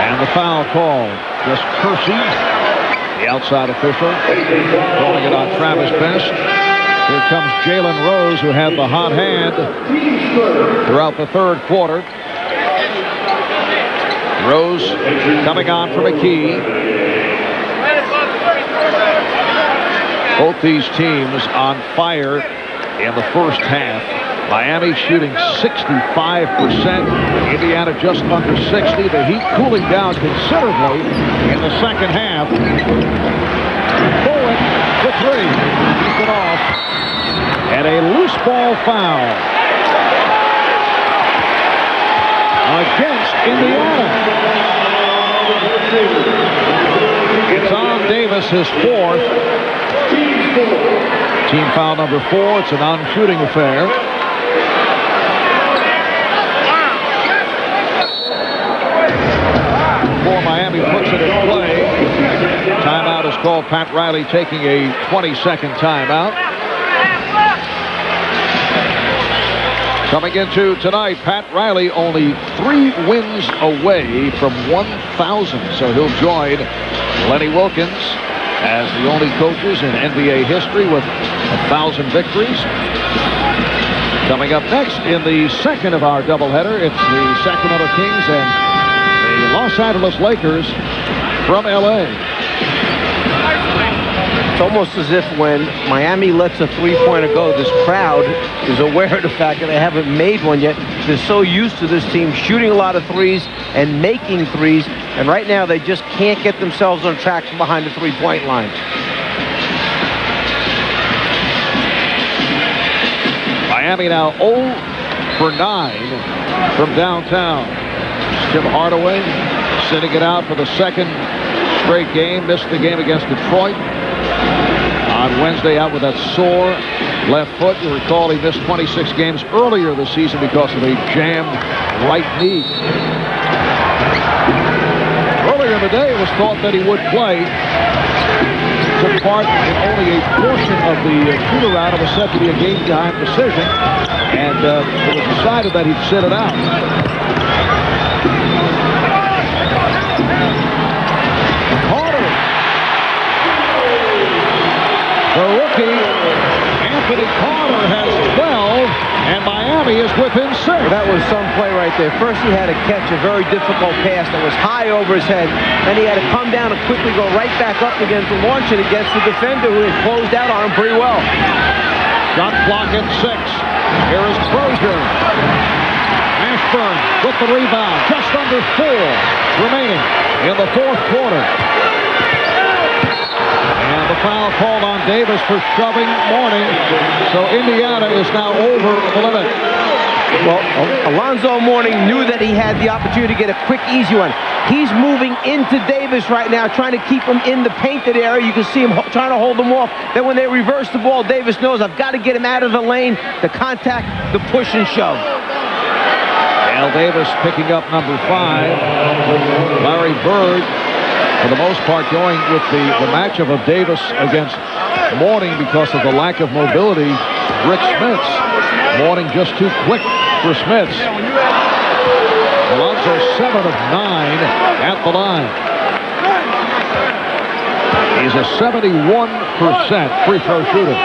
And the foul call. Just Kersey, the outside official, calling it on Travis Best. Here comes Jalen Rose, who had the hot hand throughout the third quarter. Rose coming on for McKee. Both these teams on fire in the first half. Miami shooting 65%. Indiana just under 60. The Heat cooling down considerably in the second half. Bowen for 3. Keeps it off. And a loose ball foul against Indiana. It's on Davis, his 4th. Team foul number 4. It's a non-shooting affair. Before Miami puts it in play, timeout is called. Pat Riley taking a 20-second timeout. Coming into tonight, Pat Riley only 3 wins away from 1,000. So he'll join Lenny Wilkins as the only coaches in NBA history with 1,000 victories. Coming up next in the second of our doubleheader, it's the Sacramento Kings and the Los Angeles Lakers from L.A. It's almost as if when Miami lets a three-pointer go, this crowd is aware of the fact that they haven't made one yet. They're so used to this team shooting a lot of threes and making threes, and right now they just can't get themselves on track from behind the three-point line. Miami now 0 for 9 from downtown. Tim Hardaway sitting it out for the second straight game. Missed the game against Detroit on Wednesday out with that sore left foot. You recall he missed 26 games earlier this season because of a jammed right knee. Earlier in the day, it was thought that he would play. Took part in only a portion of the shoot-around. It was said to be a game-time decision, and it was decided that he'd sit it out. Carter. The rookie, Anthony Carter, has 12, and Miami is within 6. Well, that was some play right there. First, he had to catch a very difficult pass that was high over his head. Then he had to come down and quickly go right back up again to launch it against the defender who had closed out on him pretty well. Shot clock at 6. Here is Crozier. Ashburn with the rebound. Just under 4 remaining in the fourth quarter. And the foul called on Davis for shoving Mourning. So Indiana is now over the limit. Well, Alonzo Mourning knew that he had the opportunity to get a quick, easy one. He's moving into Davis right now, trying to keep him in the painted area. You can see him trying to hold him off. Then when they reverse the ball, Davis knows, I've got to get him out of the lane, the contact, the push and shove. Al Davis picking up number 5. Larry Bird, for the most part, going with the matchup of Davis against Mourning because of the lack of mobility. Rick Smits. Mourning just too quick for Smits. Alonzo 7 of 9 at the line. He's a 71% free throw shooter.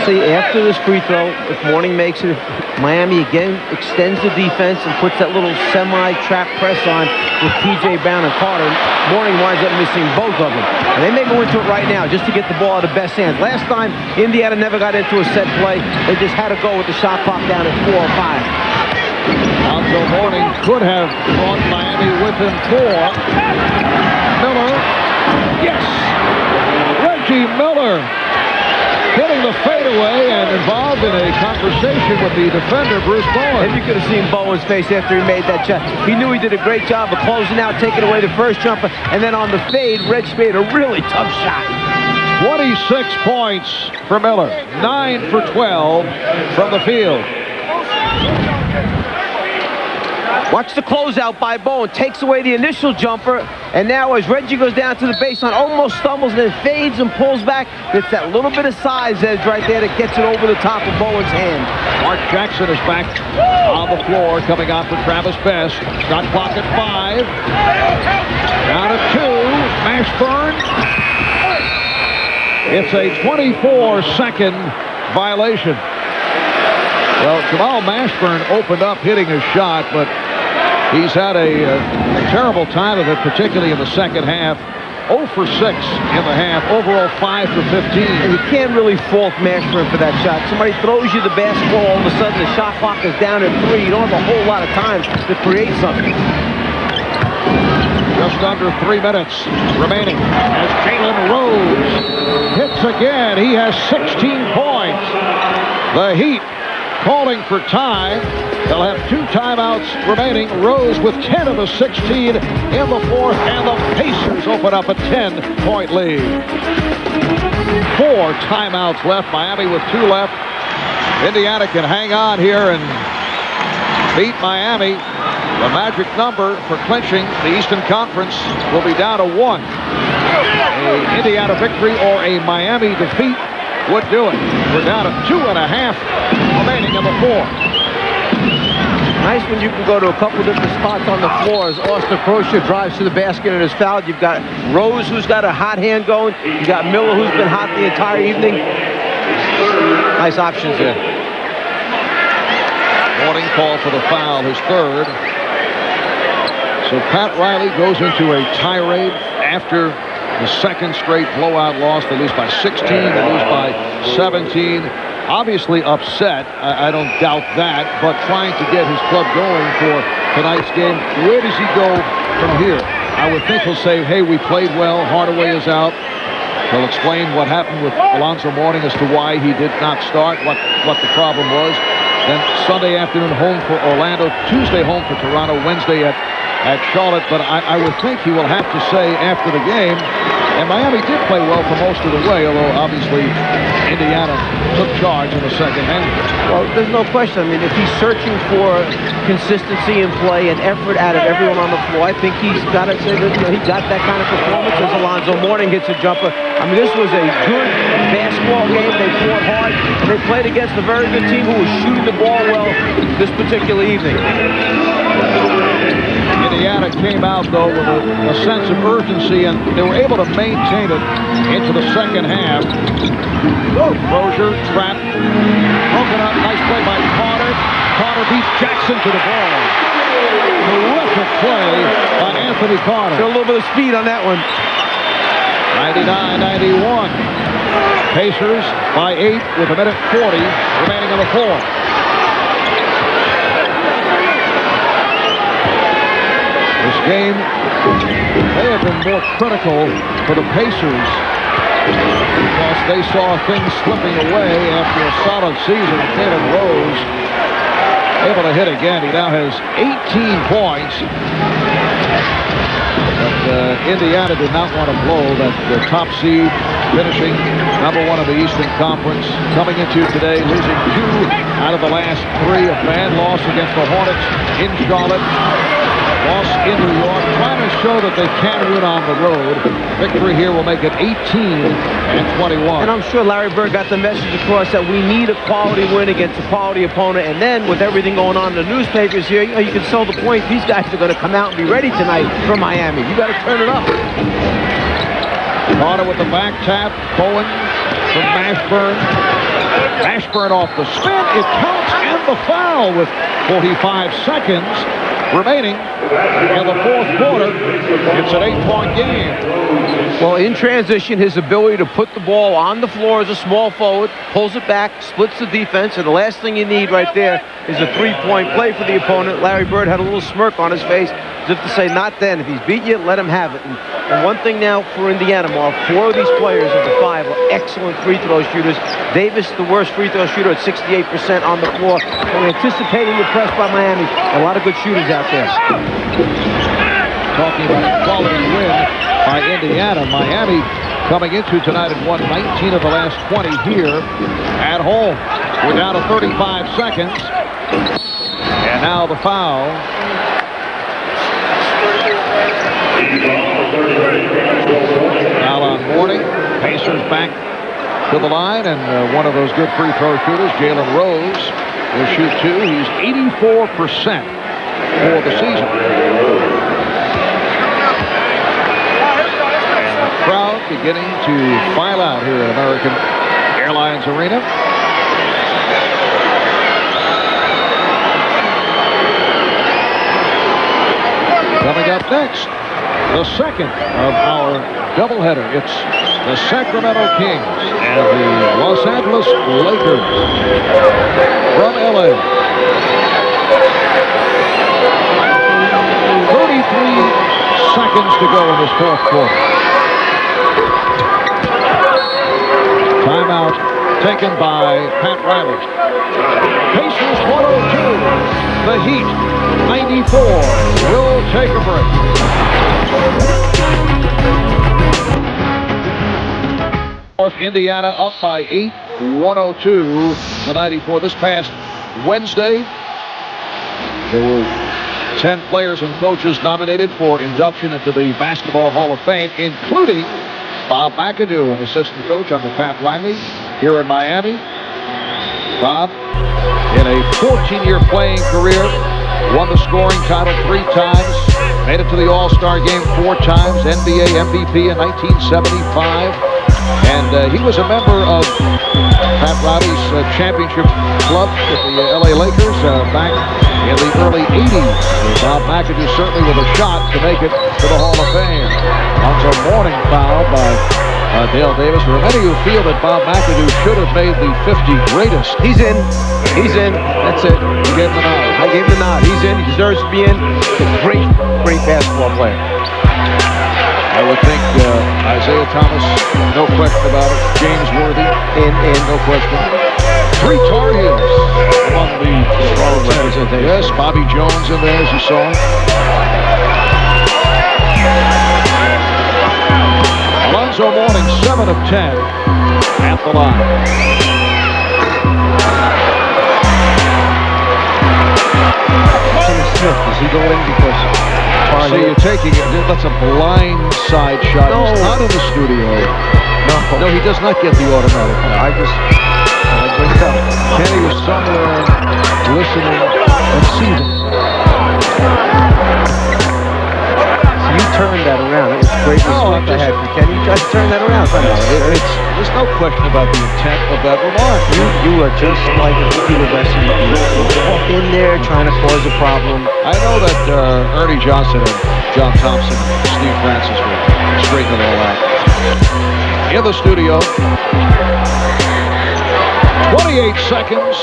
See, after this free throw, if Mourning makes it, Miami again extends the defense and puts that little semi-trap press on with T.J. Brown and Carter. Mourning winds up missing both of them. And they may go into it right now just to get the ball out of best hands. Last time, Indiana never got into a set play. They just had to go with the shot clock down at 4 or 5. Alonzo Mourning could have brought Miami within 4. Miller. Yes! Reggie Miller hitting the fadeaway and involved in a conversation with the defender, Bruce Bowen. And you could have seen Bowen's face after he made that shot. He knew he did a great job of closing out, taking away the first jumper, and then on the fade, Reg made a really tough shot. 26 points for Miller, 9 for 12 from the field. Watch the closeout by Bowen, takes away the initial jumper, and now as Reggie goes down to the baseline, almost stumbles and then fades and pulls back. It's that little bit of size edge right there that gets it over the top of Bowen's hand. Mark Jackson is back on the floor, coming on for Travis Best. Shot clock at 5. Down at 2. Mashburn. It's a 24-second violation. Well, Jamal Mashburn opened up hitting a shot, but he's had a terrible time of it, particularly in the second half. 0 for 6 in the half. Overall, 5 for 15. And you can't really fault Mashburn for that shot. Somebody throws you the basketball, all of a sudden the shot clock is down at 3. You don't have a whole lot of time to create something. Just under 3 minutes remaining as Jalen Rose hits again. He has 16 points. The Heat calling for time. They'll have 2 timeouts remaining. Rose with 10 of the 16 in the fourth, and the Pacers open up a 10-point lead. 4 timeouts left. Miami with 2 left. Indiana can hang on here and beat Miami. The magic number for clinching the Eastern Conference will be down to 1. An Indiana victory or a Miami defeat would do it. We're down to 2.5 remaining in the fourth. Nice when you can go to a couple different spots on the floor as Austin Crozier drives to the basket and is fouled. You've got Rose, who's got a hot hand going. You got Miller, who's been hot the entire evening. Nice options there. Warning call for the foul, his third. So Pat Riley goes into a tirade after the second straight blowout loss. They lose by 16, they lose by 17. Obviously upset, I don't doubt that, but trying to get his club going for tonight's game. Where does he go from here? I would think he'll say, hey, we played well, Hardaway is out. He'll explain what happened with Alonzo Mourning as to why he did not start, what the problem was. Then Sunday afternoon home for Orlando, Tuesday home for Toronto, Wednesday at Charlotte. But I would think he will have to say after the game, And Miami did play well for most of the way, although obviously Indiana took charge in the second half. Well, there's no question. I mean, if he's searching for consistency in play and effort out of everyone on the floor, I think he's got to say that he got that kind of performance as Alonzo Mourning hits a jumper. I mean, this was a good basketball game. They fought hard, and they played against a very good team who was shooting the ball well this particular evening. Indiana came out, though, with a sense of urgency, and they were able to maintain it into the second half. Rozier trapped, broken up, nice play by Carter. Carter beats Jackson to the ball. Terrific play by Anthony Carter. Got a little bit of speed on that one. 99-91. Pacers by 8 with a minute 40 remaining on the floor. This game may have been more critical for the Pacers because they saw things slipping away after a solid season. Jalen Rose able to hit again. He now has 18 points. But Indiana did not want to blow the top seed, finishing #1 of the Eastern Conference. Coming into today, losing 2 out of the last 3. A bad loss against the Hornets in Charlotte. Loss in New York, trying to show that they can win on the road. Victory here will make it 18-21. And I'm sure Larry Bird got the message across that we need a quality win against a quality opponent. And then with everything going on in the newspapers here, you can sell the point. These guys are going to come out and be ready tonight for Miami. You got to turn it up. Carter with the back tap. Bowen from Mashburn. Mashburn off the spin. It counts, and the foul with 45 seconds remaining in the fourth quarter. It's an 8-point game. Well, in transition, his ability to put the ball on the floor as a small forward, pulls it back, splits the defense, and the last thing you need right there is a 3-point play for the opponent. Larry Bird had a little smirk on his face, as if to say, not then. If he's beat you, let him have it. And one thing now for Indiana, Mark, 4 of these players of the 5 are excellent free throw shooters. Davis, the worst free throw shooter at 68% on the floor. So anticipating the press by Miami, a lot of good shooters out there. Talking about a quality win by Indiana. Miami coming into tonight and won 19 of the last 20 here at home. We're down to 35 seconds. And now the foul. Foul on Mourning. Pacers back to the line, and one of those good free throw shooters, Jalen Rose, will shoot 2. He's 84% for the season. And the crowd beginning to file out here at American Airlines Arena. Coming up next, the second of our doubleheader. It's the Sacramento Kings and the Los Angeles Lakers from LA. 33 seconds to go in this fourth quarter. Timeout taken by Pat Riley. Pacers 102. The Heat 94. We'll take a break. Indiana up by 8, 102-94. This past Wednesday, there were 10 players and coaches nominated for induction into the Basketball Hall of Fame, including Bob McAdoo, an assistant coach under Pat Riley here in Miami. Bob, in a 14-year playing career, won the scoring title 3 times, made it to the All-Star game 4 times, NBA MVP in 1975. And he was a member of Pat Riley's championship club with the LA Lakers back in the early 80s. Bob McAdoo certainly with a shot to make it to the Hall of Fame. Alonzo Mourning foul by Dale Davis. There are many who feel that Bob McAdoo should have made the 50 greatest. He's in. He's in. That's it. You gave him the nod. I gave him the nod. He's in. He deserves to be in. He's a great, great basketball player. I would think Isaiah Thomas, no question about it. James Worthy, and no question. 3 Tar Heels among the strong representation. Yes, Bobby Jones in there, as you saw. Alonzo Mourning, 7 of 10 at the line. Does he go in because... So you're taking it, that's a blind side shot. No. He's not in the studio. No, he does not get the automatic. I bring it up. Kenny was somewhere listening and seeing. So you turned that around. That was great respect I had for Kenny. You tried to turn that around. There's no question about the intent of that remark. You are just like a Peter Bessie. You walk in there trying to cause a problem. I know that Ernie Johnson and John Thompson and Steve Francis will straighten it all out. In the studio, 28 seconds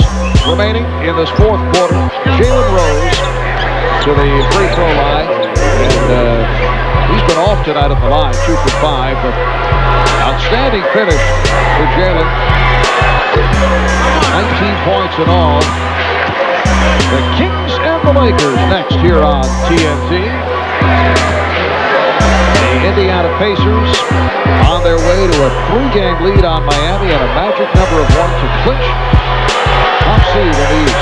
remaining in this fourth quarter. Jalen Rose to the free throw line, and he's been off tonight at the line, 2 for 5, but outstanding finish for Jalen. 19 points in all. The Kings and the Lakers next here on TNT. The Indiana Pacers on their way to a 3-game lead on Miami and a magic number of 1 to clinch top seed in the East.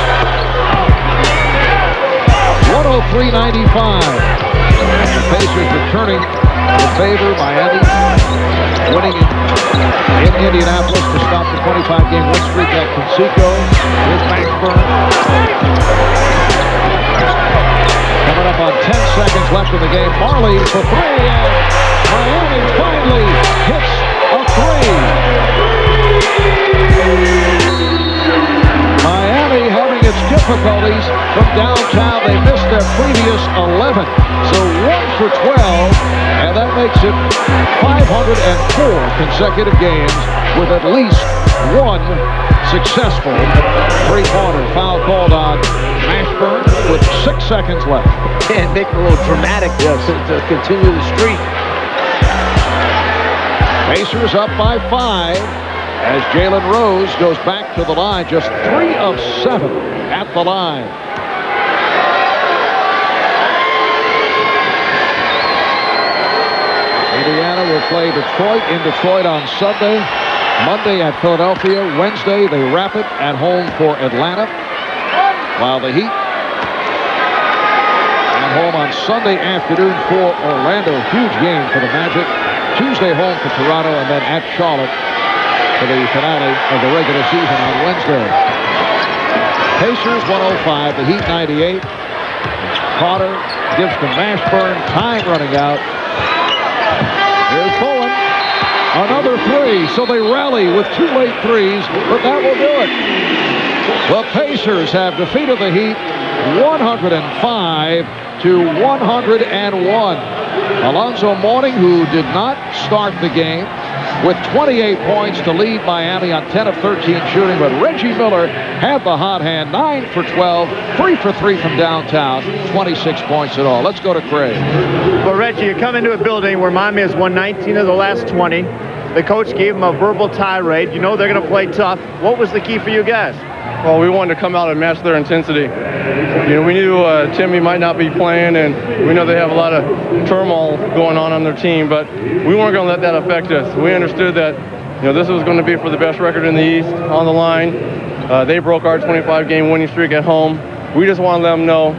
103-95. The Pacers returning the favor. Miami winning in Indianapolis to stop the 25-game win streak at Conseco. Here's Mashburn. Coming up on 10 seconds left in the game. Marley for 3, and Miami finally hits a 3. Miami having its difficulties from downtown. They missed their previous 11. So 1 for 12, and that makes it 504 consecutive games with at least one successful three-pointer. Foul called on Mashburn with 6 seconds left. And make it a little dramatic to continue the streak. Pacers up by 5 as Jalen Rose goes back to the line. Just 3 of 7 at the line. Indiana will play Detroit in Detroit on Sunday. Monday at Philadelphia. Wednesday they wrap it at home for Atlanta. While the Heat at home on Sunday afternoon for Orlando. Huge game for the Magic. Tuesday home for Toronto, and then at Charlotte for the finale of the regular season on Wednesday. Pacers 105, the Heat 98. Carter gives to Mashburn. Time running out. Here's Bowen. Another 3. So they rally with 2 late threes, but that will do it. The Pacers have defeated the Heat 105 to 101. Alonzo Mourning, who did not start the game, with 28 points to lead Miami on 10 of 13 shooting, but Reggie Miller had the hot hand, 9 for 12, 3 for 3 from downtown, 26 points in all. Let's go to Craig. Well, Reggie, you come into a building where Miami has won 19 of the last 20. The coach gave them a verbal tirade. You know they're going to play tough. What was the key for you guys? Well, we wanted to come out and match their intensity. You know, we knew Timmy might not be playing, and we know they have a lot of turmoil going on their team, but we weren't going to let that affect us. We understood that, you know, this was going to be for the best record in the East on the line. They broke our 25-game winning streak at home. We just want to let them know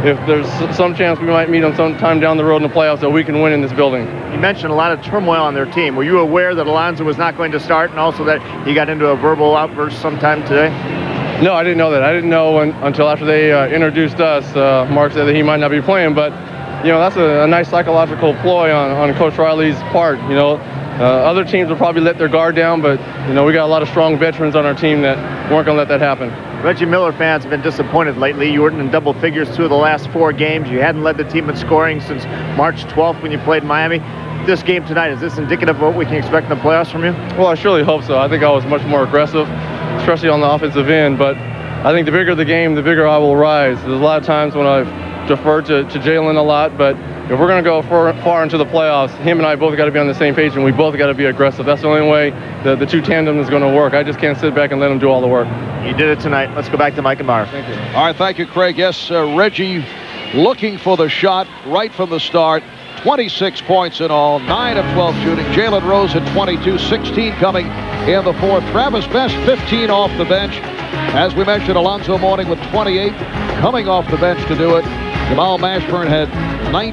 if there's some chance we might meet them sometime down the road in the playoffs that we can win in this building. You mentioned a lot of turmoil on their team. Were you aware that Alonzo was not going to start, and also that he got into a verbal outburst sometime today? No, I didn't know that. I didn't know until after they introduced us. Mark said that he might not be playing, but you know, that's a nice psychological ploy on Coach Riley's part. You know, other teams will probably let their guard down, but you know, we got a lot of strong veterans on our team that weren't going to let that happen. Reggie Miller fans have been disappointed lately. You weren't in double figures 2 of the last 4 games. You hadn't led the team in scoring since March 12th when you played Miami. This game tonight, is this indicative of what we can expect in the playoffs from you? Well, I surely hope so. I think I was much more aggressive, especially on the offensive end, but I think the bigger the game, the bigger I will rise. There's a lot of times when I've deferred to Jalen a lot, but if we're going to go far into the playoffs, him and I both got to be on the same page, and we both got to be aggressive. That's the only way the two tandem is going to work. I just can't sit back and let him do all the work. You did it tonight. Let's go back to Mike and Marv. Thank you. All right, thank you, Craig. Yes, Reggie looking for the shot right from the start. 26 points in all, 9 of 12 shooting. Jalen Rose at 22, 16 coming in the fourth. Travis Best, 15 off the bench. As we mentioned, Alonzo Mourning with 28 coming off the bench to do it. Jamal Mashburn had 19.